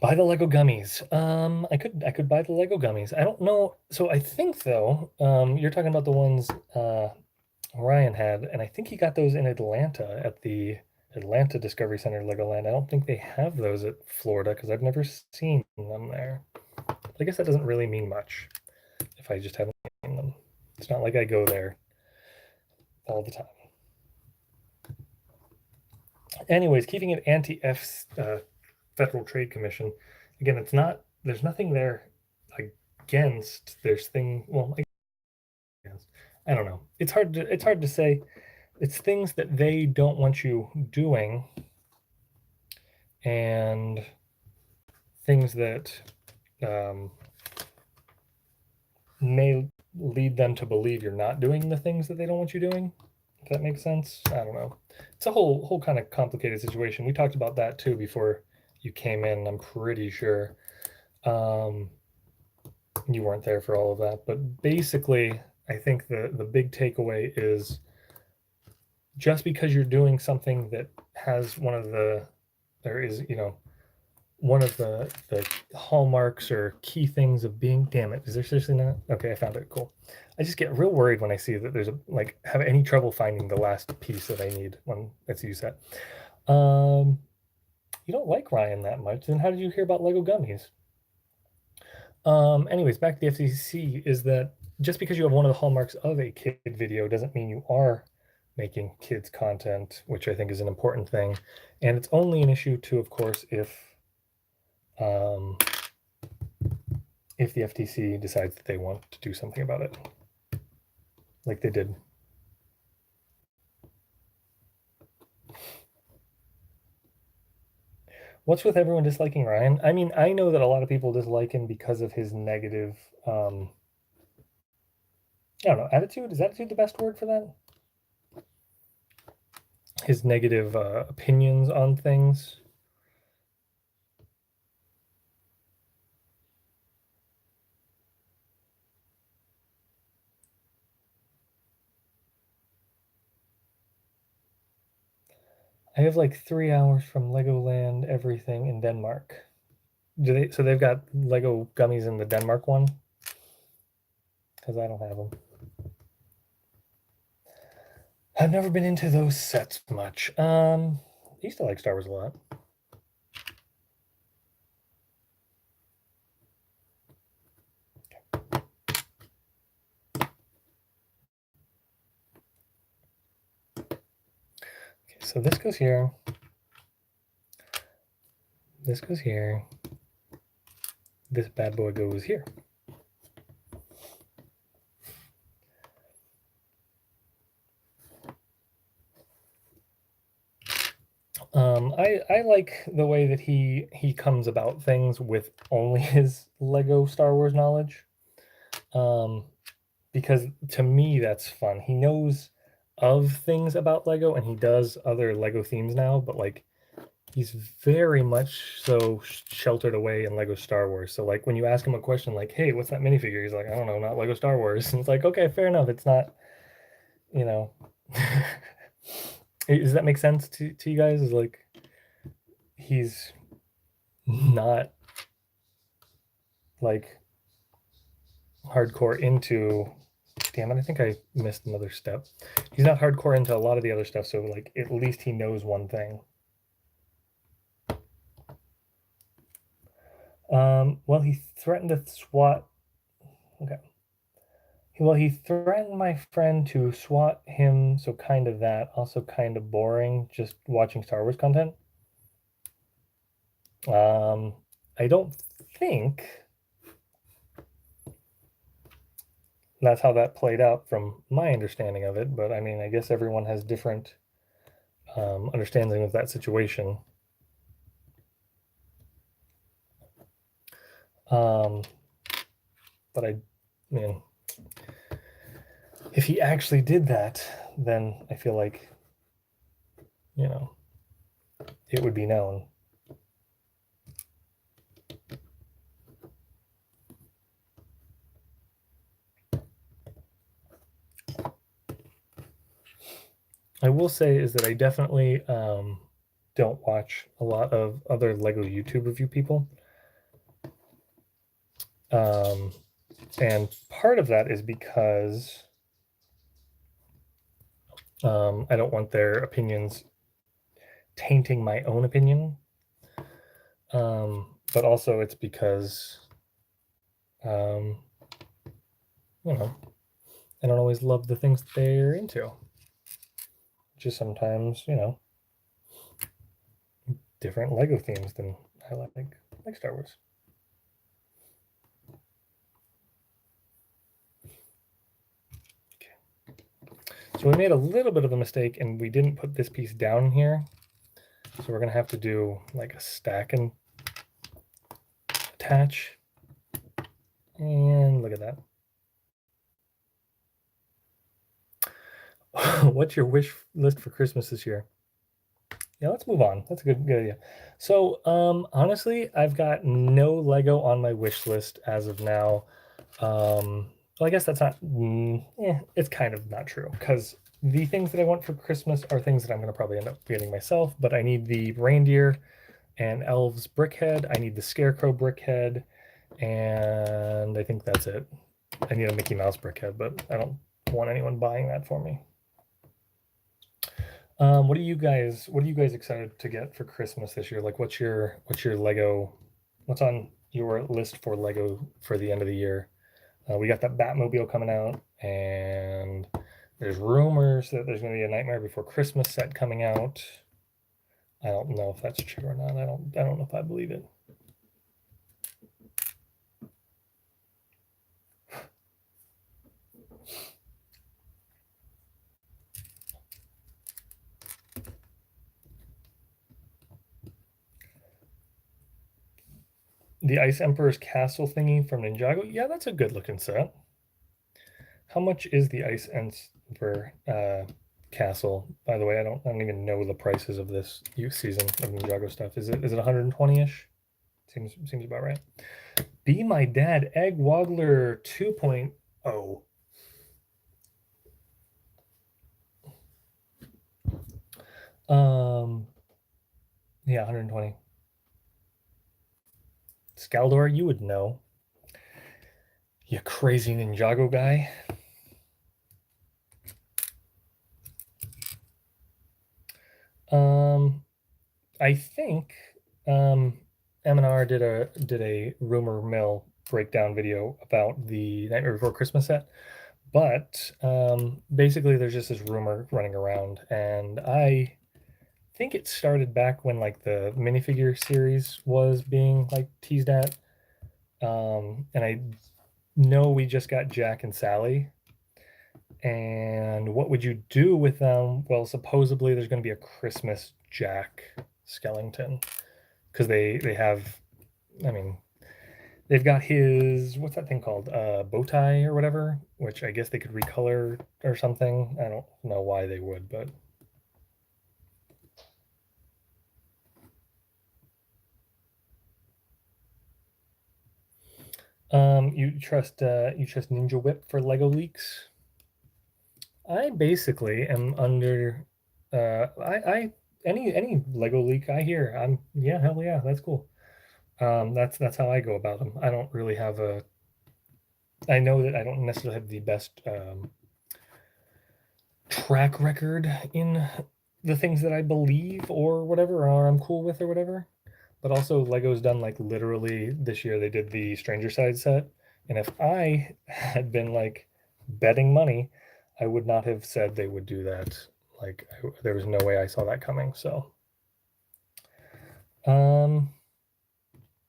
Buy the Lego gummies. I could buy the Lego gummies. I don't know. So I think though, you're talking about the ones Ryan had, and I think he got those in Atlanta at the Atlanta Discovery Center Legoland. I don't think they have those at Florida because I've never seen them there. I guess that doesn't really mean much if I just haven't seen them. It's not like I go there all the time. Anyways, keeping it anti-F Federal Trade Commission. Again, it's not. There's nothing there against. There's thing. Well, I don't know. It's hard to say. It's things that they don't want you doing, and things that may lead them to believe you're not doing the things that they don't want you doing. If that makes sense. I don't know. It's a whole kind of complicated situation. We talked about that too before you came in. I'm pretty sure you weren't there for all of that, but basically, I think the big takeaway is just because you're doing something that has one of the there is one of the hallmarks or key things of being, damn it, is there seriously not? Okay, I found it. Cool. I just get real worried when I see that there's have any trouble finding the last piece that I need when it's you set. You don't like Ryan that much, then how did you hear about Lego gummies? Anyways, back to the FCC is that just because you have one of the hallmarks of a kid video doesn't mean you are making kids content, which I think is an important thing. And it's only an issue too, of course, if the FTC decides that they want to do something about it, like they did. What's with everyone disliking Ryan? I mean, I know that a lot of people dislike him because of his negative, I don't know, attitude? Is attitude the best word for that? His negative opinions on things. I have like 3 hours from Legoland everything in Denmark. Do they? So they've got Lego gummies in the Denmark one? Because I don't have them. I've never been into those sets much. I used to like Star Wars a lot. Okay, so this goes here. This goes here. This bad boy goes here. I like the way that he comes about things with only his Lego Star Wars knowledge, because to me that's fun. He knows of things about Lego and he does other Lego themes now, but like he's very much so sheltered away in Lego Star Wars. So like when you ask him a question like, "Hey, what's that minifigure?" He's like, "I don't know, not Lego Star Wars." And it's like, okay, fair enough. It's not, you know. Does that make sense to you guys? Is like he's not like hardcore into, damn it, I think I missed another step. He's not hardcore into a lot of the other stuff, so like at least he knows one thing. Well, he threatened to swat. Okay. Well, he threatened my friend to swat him, so kind of that. Also kind of boring, just watching Star Wars content. I don't think that's how that played out from my understanding of it, but I mean, I guess everyone has different understanding of that situation. But I mean, if he actually did that, then I feel like, it would be known. I will say is that I definitely don't watch a lot of other Lego YouTube review people. And part of that is because I don't want their opinions tainting my own opinion. But also it's because, I don't always love the things that they're into. Just sometimes, different Lego themes than I like Star Wars. So we made a little bit of a mistake and we didn't put this piece down here. So we're gonna have to do like a stack and attach. And look at that. What's your wish list for Christmas this year? Yeah, let's move on. That's a good idea. So, honestly, I've got no Lego on my wish list as of now. Well, I guess that's not. It's kind of not true because the things that I want for Christmas are things that I'm gonna probably end up getting myself. But I need the reindeer and elves brickhead. I need the scarecrow brickhead, and I think that's it. I need a Mickey Mouse brickhead, but I don't want anyone buying that for me. What are you guys excited to get for Christmas this year? Like what's your Lego, what's on your list for Lego for the end of the year? We got that Batmobile coming out, and there's rumors that there's going to be a Nightmare Before Christmas set coming out. I don't know if that's true or not. I don't know if I believe it. The Ice Emperor's Castle thingy from Ninjago. Yeah, that's a good looking set. How much is the Ice Emperor castle? By the way, I don't even know the prices of this season of Ninjago stuff. Is it 120-ish? Seems about right. Be My Dad Egg Waddler 2.0. Yeah, 120. Scaldor, you would know. You crazy Ninjago guy. I think M&R did a rumor mill breakdown video about the Nightmare Before Christmas set, but basically there's just this rumor running around, and I think it started back when like the minifigure series was being like teased at, and I know we just got Jack and Sally. And what would you do with them? Well, supposedly there's going to be a Christmas Jack Skellington because they have, I mean, they've got his, what's that thing called, bow tie or whatever, which I guess they could recolor or something. I don't know why they would, but you trust Ninja Whip for Lego leaks? I basically am under I any Lego leak I hear, I'm yeah, hell yeah, that's cool. That's how I go about them. I don't really have a. I know that I don't necessarily have the best track record in the things that I believe or whatever, or I'm cool with or whatever. But also, Lego's done like literally this year. They did the Stranger Side set, and if I had been like betting money, I would not have said they would do that. Like there was no way I saw that coming. So, um,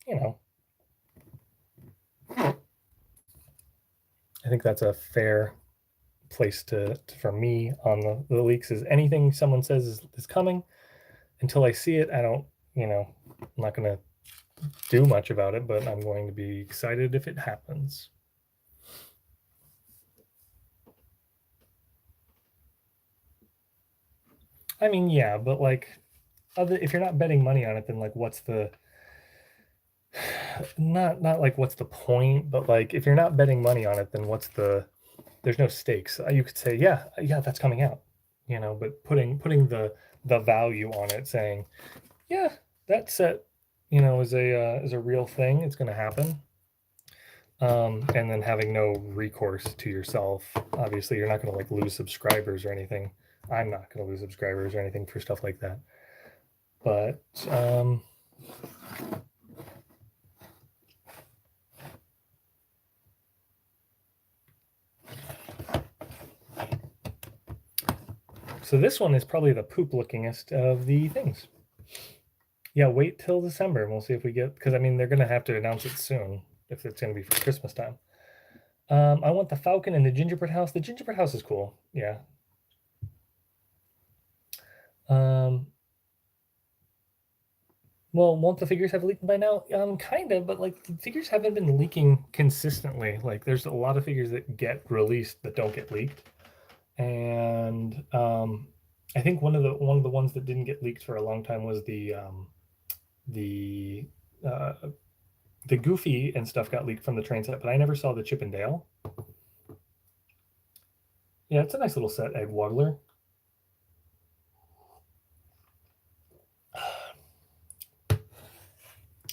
you know, I think that's a fair place to for me on the leaks. Is anything someone says is coming, until I see it, I don't, I'm not going to do much about it, but I'm going to be excited if it happens. I mean, yeah, but like, if you're not betting money on it, then like, what's the not like what's the point? But like, if you're not betting money on it, then what's the? There's no stakes. You could say, yeah, that's coming out, but putting the value on it, saying, yeah, that set, is a real thing. It's going to happen. And then having no recourse to yourself. Obviously, you're not going to like lose subscribers or anything. I'm not going to lose subscribers or anything for stuff like that. But so this one is probably the poop lookingest of the things. Yeah, wait till December and we'll see if we get, because I mean, they're going to have to announce it soon if it's going to be for Christmas time. I want the Falcon and the gingerbread house. The gingerbread house is cool. Yeah. Well, won't the figures have leaked by now? Kind of, but like the figures haven't been leaking consistently. Like there's a lot of figures that get released that don't get leaked. and I think one of the ones that didn't get leaked for a long time was the uh, the Goofy and stuff got leaked from the train set, but I never saw the Chip and Dale. Yeah, it's a nice little set, Egg Waddler.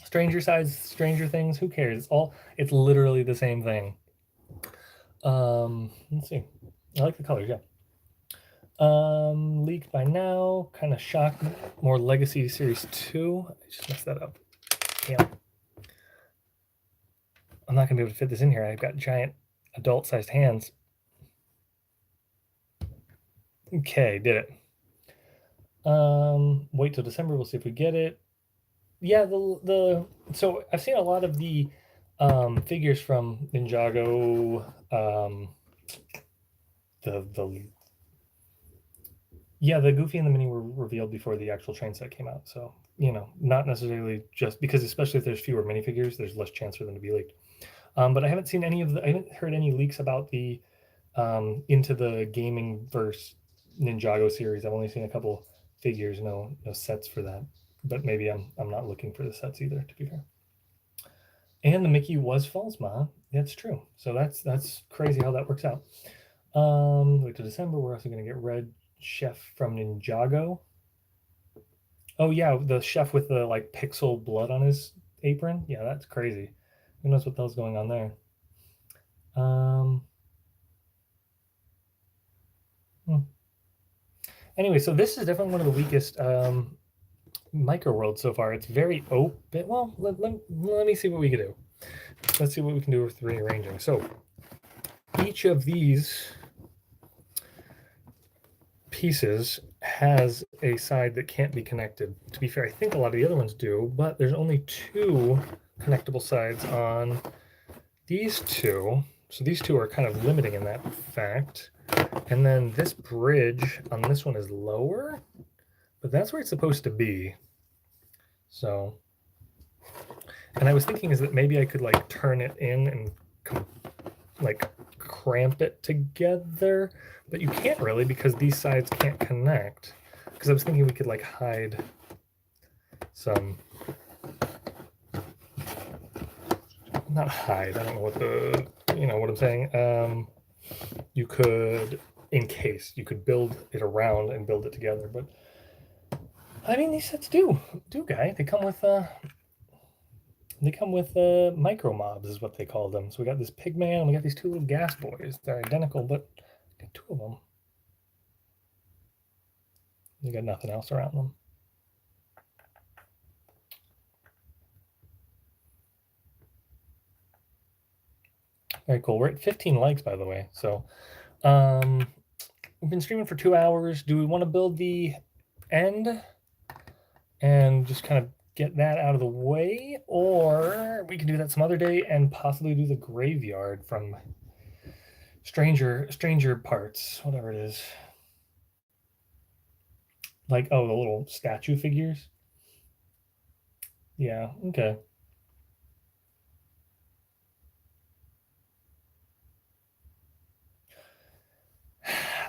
Stranger Size, Stranger Things, who cares? It's literally the same thing. Let's see. I like the colors, yeah. Leaked by now, kind of shocked. More Legacy Series 2. I just messed that up. Damn. I'm not gonna be able to fit this in here. I've got giant adult-sized hands. Okay, did it. Wait till December. We'll see if we get it. Yeah, so I've seen a lot of the figures from Ninjago. The Yeah, the Goofy and the Minnie were revealed before the actual train set came out. So, not necessarily just because, especially if there's fewer minifigures, there's less chance for them to be leaked. But I haven't seen I haven't heard any leaks about the Into the Gaming verse Ninjago series. I've only seen a couple figures, no sets for that. But maybe I'm not looking for the sets either, to be fair. And the Mickey was false, Ma. That's true. So that's crazy how that works out. Wait till December. We're also going to get Red Chef from Ninjago. Oh yeah, the chef with the like pixel blood on his apron. Yeah, that's crazy. Who knows what the hell's going on there? Anyway, so this is definitely one of the weakest micro worlds so far. It's very open. Well, let me see what we can do. Let's see what we can do with rearranging. So each of these pieces has a side that can't be connected. To be fair, I think a lot of the other ones do, but there's only 2 connectable sides on these 2. So these 2 are kind of limiting in that fact. And then this bridge on this one is lower, but that's where it's supposed to be. So, and I was thinking is that maybe I could like turn it in and like cramp it together, but you can't really because these sides can't connect. Because I was thinking we could like hide some, not hide, I don't know what what I'm saying. You could encase, you could build it around and build it together, but I mean these sets do guy. They come with micro mobs is what they call them. So we got this pigman and we got these 2 little gas boys. They're identical, but got 2 of them. You got nothing else around them. Very cool. We're at 15 likes, by the way. So we've been streaming for 2 hours. Do we want to build the end and just kind of get that out of the way? Or we can do that some other day and possibly do the graveyard from Stranger Parts, whatever it is. Like, oh, the little statue figures. Yeah, okay.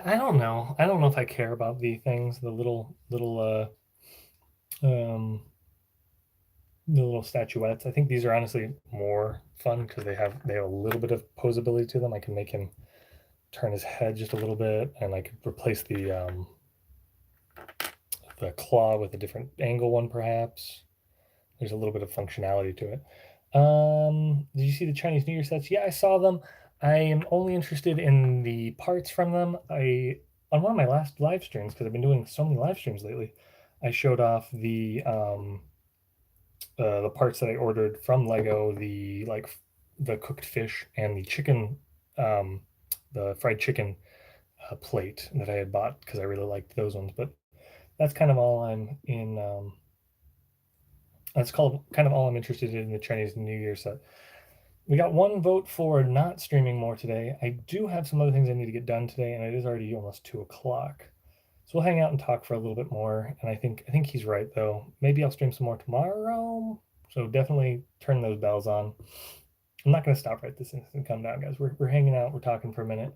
I don't know. I don't know if I care about the things, the little the little statuettes. I think these are honestly more fun because they have a little bit of posability to them. I can make him turn his head just a little bit, and I could replace the claw with a different angle one, perhaps. There's a little bit of functionality to it. Did you see the Chinese New Year sets? Yeah, I saw them. I am only interested in the parts from them. On one of my last live streams, because I've been doing so many live streams lately, I showed off the parts that I ordered from Lego, the cooked fish and the chicken, the fried chicken plate that I had bought because I really liked those ones. But that's kind of all I'm in. That's called kind of all I'm interested in the Chinese New Year set. We got 1 vote for not streaming more today. I do have some other things I need to get done today, and it is already almost 2 o'clock. So we'll hang out and talk for a little bit more. And I think he's right though. Maybe I'll stream some more tomorrow. So definitely turn those bells on. I'm not going to stop right this instant. Come down, guys. We're hanging out. We're talking for a minute.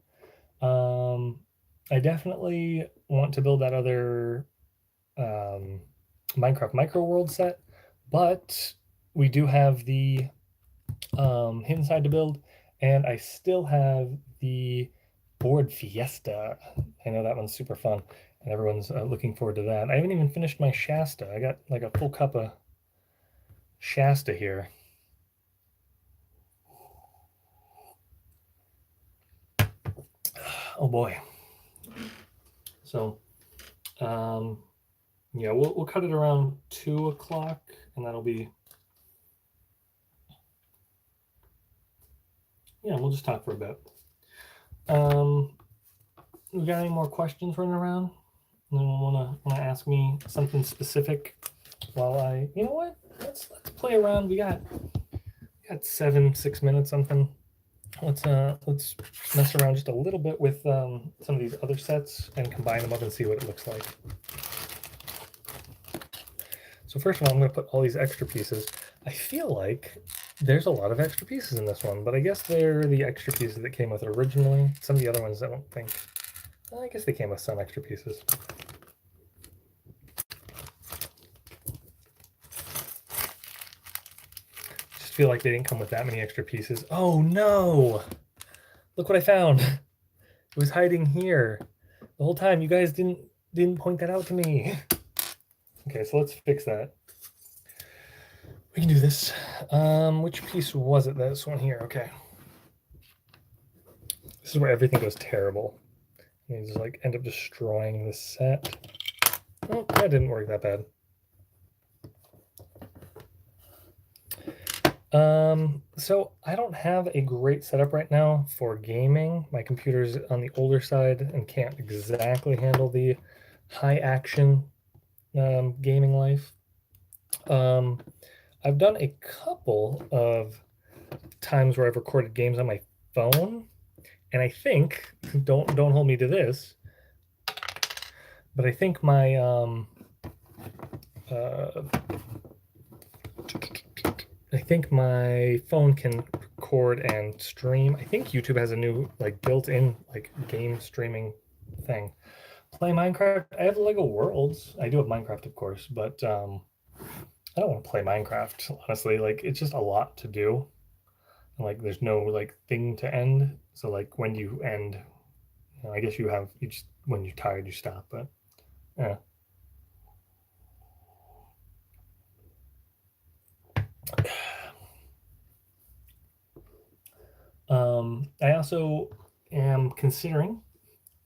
I definitely want to build that other Minecraft micro world set, but we do have the hidden side to build, and I still have the board fiesta. I know that one's super fun, and everyone's looking forward to that. I haven't even finished my Shasta. I got like a full cup of Shasta here. Oh boy. So, yeah, we'll cut it around 2 o'clock, and that'll be. Yeah, we'll just talk for a bit. We got any more questions running around? Anyone wanna ask me something specific? While I, you know what? Let's play around. We got 6 minutes something. Let's mess around just a little bit with some of these other sets and combine them up and see what it looks like. So first of all, I'm going to put all these extra pieces. I feel like there's a lot of extra pieces in this one, but I guess they're the extra pieces that came with it originally. Some of the other ones I don't think. I guess they came with some extra pieces. Just feel like they didn't come with that many extra pieces. Oh no! Look what I found. It was hiding here the whole time. You guys didn't point that out to me. Okay, so let's fix that. We can do this. Which piece was it? This one here. Okay. This is where everything goes terrible. You just like end up destroying the set. Oh, that didn't work that bad. So I don't have a great setup right now for gaming. My computer's on the older side and can't exactly handle the high action gaming life. I've done a couple of times where I've recorded games on my phone, and I think don't hold me to this, but I think my I think my phone can record and stream. I think YouTube has a new like built-in like game streaming thing. Play Minecraft. I have Lego Worlds. I do have Minecraft, of course, but I don't want to play Minecraft, honestly. Like it's just a lot to do. Like there's no like thing to end. So like when you end, you know, I guess you just when you're tired you stop. But yeah. I also am considering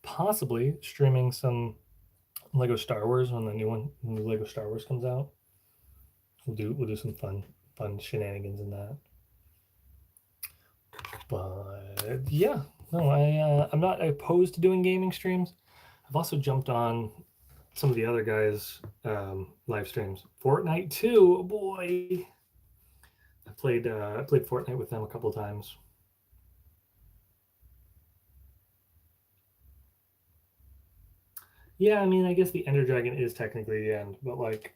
possibly streaming some Lego Star Wars when the new Lego Star Wars comes out. We'll do some fun shenanigans in that. But yeah, no, I'm not opposed to doing gaming streams. I've also jumped on some of the other guys' live streams. Fortnite too, oh boy. I played Fortnite with them a couple times. Yeah, I mean, I guess the Ender Dragon is technically the end, but like,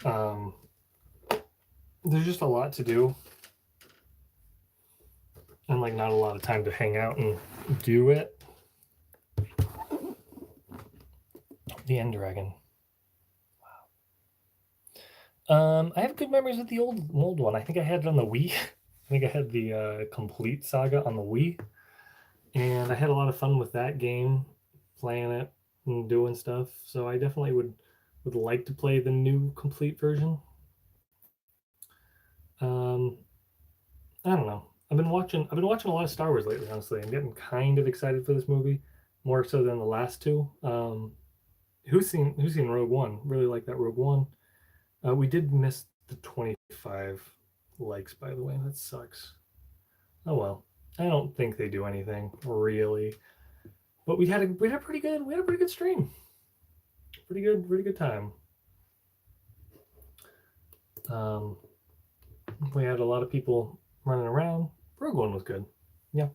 there's just a lot to do, and like not a lot of time to hang out and do it. The Ender Dragon. Wow. I have good memories with the old one. I think I had it on the Wii. I think I had the complete saga on the Wii, and I had a lot of fun with that game, playing it and doing stuff. So I definitely would like to play the new complete version. I don't know. I've been watching a lot of Star Wars lately. Honestly, I'm getting kind of excited for this movie, more so than the last two. Who's seen Rogue One? Really like that Rogue One. We did miss the 25 likes, by the way. That sucks. Oh well. I don't think they do anything really, but we had a pretty good stream. Pretty good time. We had a lot of people running around. Rogue One was good. Yeah.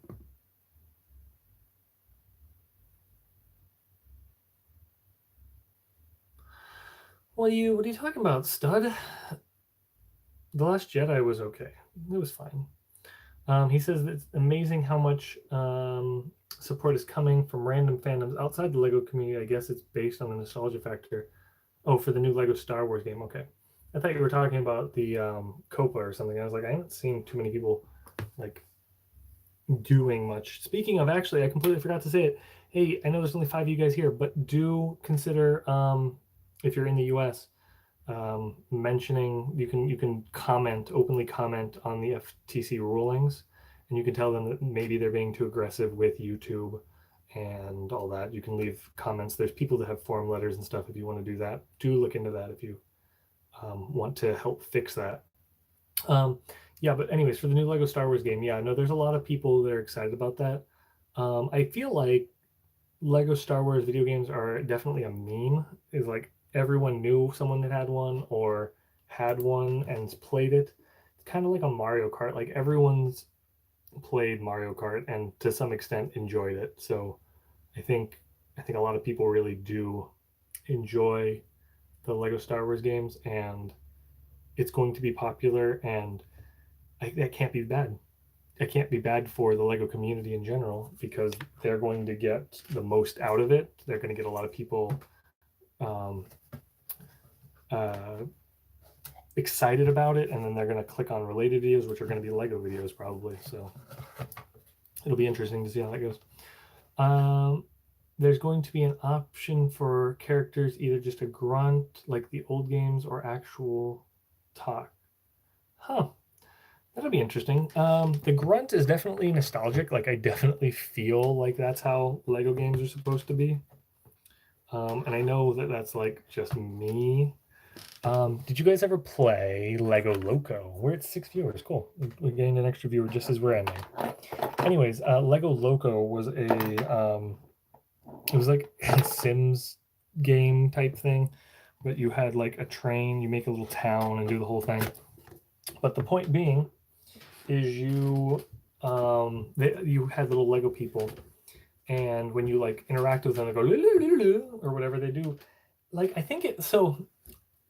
What are you talking about, stud? The Last Jedi was okay. It was fine. He says it's amazing how much support is coming from random fandoms outside the Lego community. I guess it's based on the nostalgia factor. Oh, for the new Lego Star Wars game. Okay. I thought you were talking about the Copa or something. I was like, I haven't seen too many people like doing much. Speaking of, actually, I completely forgot to say it. Hey, I know there's only 5 of you guys here, but do consider if you're in the US, mentioning you can comment openly comment on the FTC rulings, and you can tell them that maybe they're being too aggressive with YouTube and all that. You can leave comments. There's people that have forum letters and stuff. If you want to do that, do look into that if you want to help fix that. Um, yeah, but anyways, for the new Lego Star Wars game, yeah, no, there's a lot of people that are excited about that. I feel like Lego Star Wars video games are definitely a meme. Is like everyone knew someone that had one or had one and played it. It's kind of like a Mario Kart. Like everyone's played Mario Kart and to some extent enjoyed it. So I think I think a lot of people really do enjoy the Lego Star Wars games, and it's going to be popular, and that can't be bad. It can't be bad for the Lego community in general because they're going to get the most out of it. They're going to get a lot of people um, uh, excited about it, and then they're going to click on related videos, which are going to be Lego videos probably. So it'll be interesting to see how that goes. There's going to be an option for characters, either just a grunt like the old games or actual talk. Huh. That'll be interesting. The grunt is definitely nostalgic. Like I definitely feel like that's how Lego games are supposed to be. And I know that that's like just me. Did you guys ever play Lego Loco? We're at 6 viewers. Cool. We gained an extra viewer just as we're ending. Anyways, Lego Loco was it was like a Sims game type thing, but you had like a train, you make a little town and do the whole thing. But the point being is you had little Lego people, and when you like interact with them, they go or whatever they do. Like I think it. So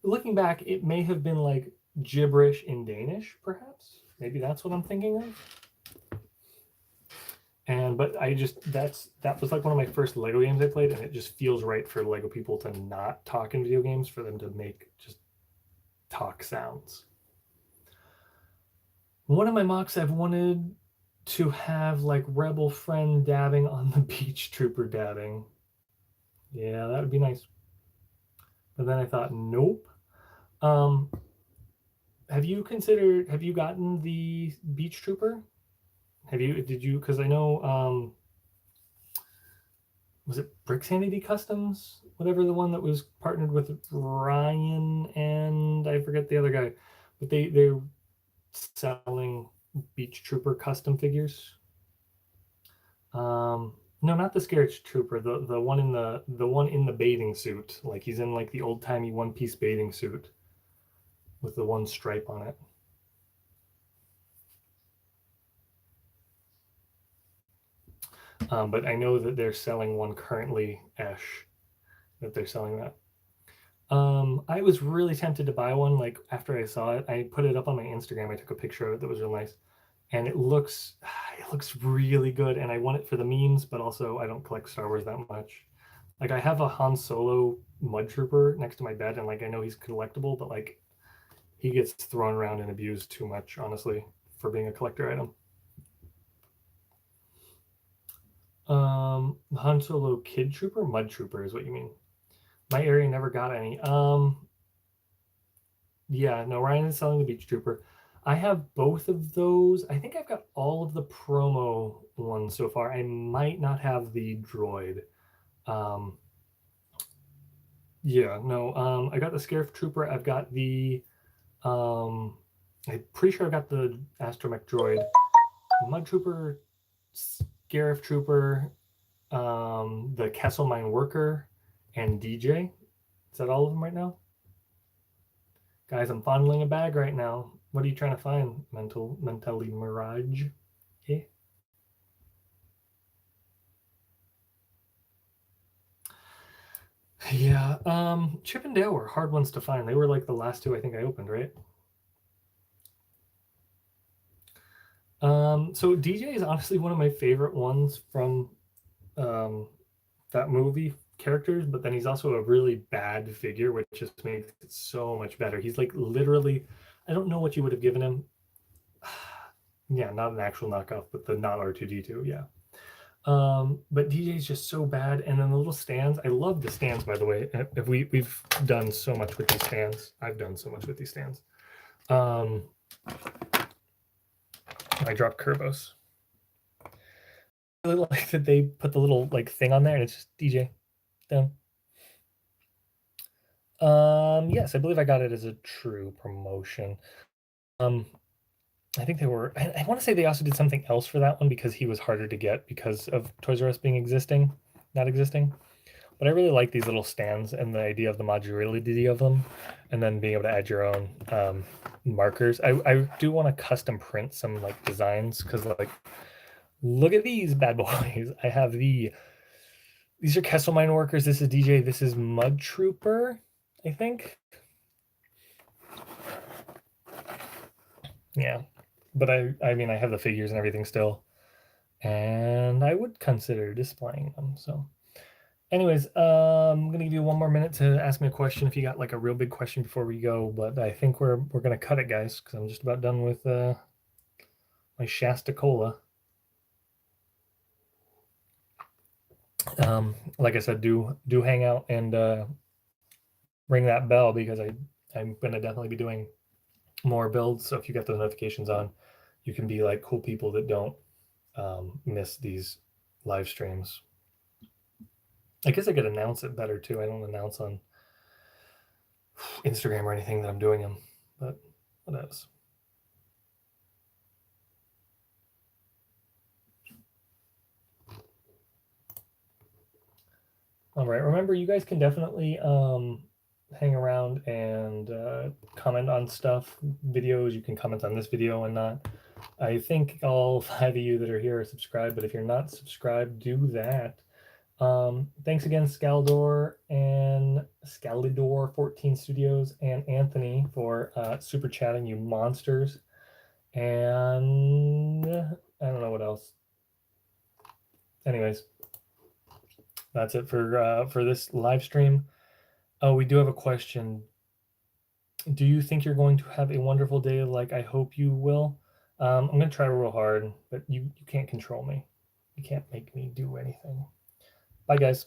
looking back, it may have been like gibberish in Danish, perhaps. Maybe that's what I'm thinking of. And but that was like one of my first Lego games I played, and it just feels right for Lego people to not talk in video games, for them to make just talk sounds. One of my mocks, I've wanted to have like Rebel Friend dabbing on the Beach Trooper dabbing. Yeah, that would be nice. But then I thought, nope. Have you gotten the Beach Trooper? Did you, because I know, was it Brick Sanity Customs? Whatever, the one that was partnered with Ryan and I forget the other guy. But they're selling Beach Trooper custom figures. No, not the Scarage Trooper. The one in the bathing suit. Like he's in like the old timey one piece bathing suit with the one stripe on it. But I know that they're selling one currently, Esh, that they're selling that. I was really tempted to buy one. Like after I saw it, I put it up on my Instagram. I took a picture of it that was real nice, and it looks really good. And I want it for the memes, but also I don't collect Star Wars that much. Like I have a Han Solo Mud Trooper next to my bed, and like I know he's collectible, but like he gets thrown around and abused too much, honestly, for being a collector item. Han Solo Kid Trooper, Mud Trooper is what you mean. My area never got any. Yeah, no, Ryan is selling the Beach Trooper. I have both of those. I think I've got all of the promo ones so far. I might not have the droid. Yeah, no, I got the Scarif Trooper. I've got the, I'm pretty sure I've got the Astromech droid, Mud Trooper, Scarif Trooper, the Castle Mine Worker, and DJ. Is that all of them right now? Guys, I'm fondling a bag right now. What are you trying to find, mentally Mirage? Okay. Yeah, Chip and Dale were hard ones to find. They were like the last two I think I opened, right? So DJ is honestly one of my favorite ones from that movie characters, but then he's also a really bad figure, which just makes it so much better. He's like literally, I don't know what you would have given him. Yeah, not an actual knockoff, but the not R2D2. Yeah. But DJ's just so bad. And then the little stands, I love the stands, by the way. If we've done so much with these stands. I've done so much with these stands. I dropped Kervos. I really like that they put the little like thing on there and it's just DJ down. Yes, I believe I got it as a true promotion. I think they were. I want to say they also did something else for that one because he was harder to get because of Toys R Us being not existing. But I really like these little stands and the idea of the modularity of them, and then being able to add your own markers. I do want to custom print some like designs because like, look at these bad boys. I have these are Kessel Mine Workers. This is DJ. This is Mud Trooper, I think. Yeah, but I mean I have the figures and everything still, and I would consider displaying them. So anyways, I'm gonna give you one more minute to ask me a question if you got like a real big question before we go, but I think we're gonna cut it, guys, because I'm just about done with my Shasta Cola. Like I said, do hang out and ring that bell because I'm gonna definitely be doing more builds. So if you got those notifications on, you can be like cool people that don't miss these live streams. I guess I could announce it better too. I don't announce on Instagram or anything that I'm doing them, but what else? All right. Remember, you guys can definitely hang around and comment on stuff, videos. You can comment on this video and not. I think all 5 of you that are here are subscribed, but if you're not subscribed, do that. Thanks again, Scaldor and Scalidor14 Studios and Anthony for super chatting, you monsters. And I don't know what else. Anyways, that's it for this live stream. Oh, we do have a question. Do you think you're going to have a wonderful day like I hope you will? I'm going to try real hard, but you can't control me. You can't make me do anything. Bye, guys.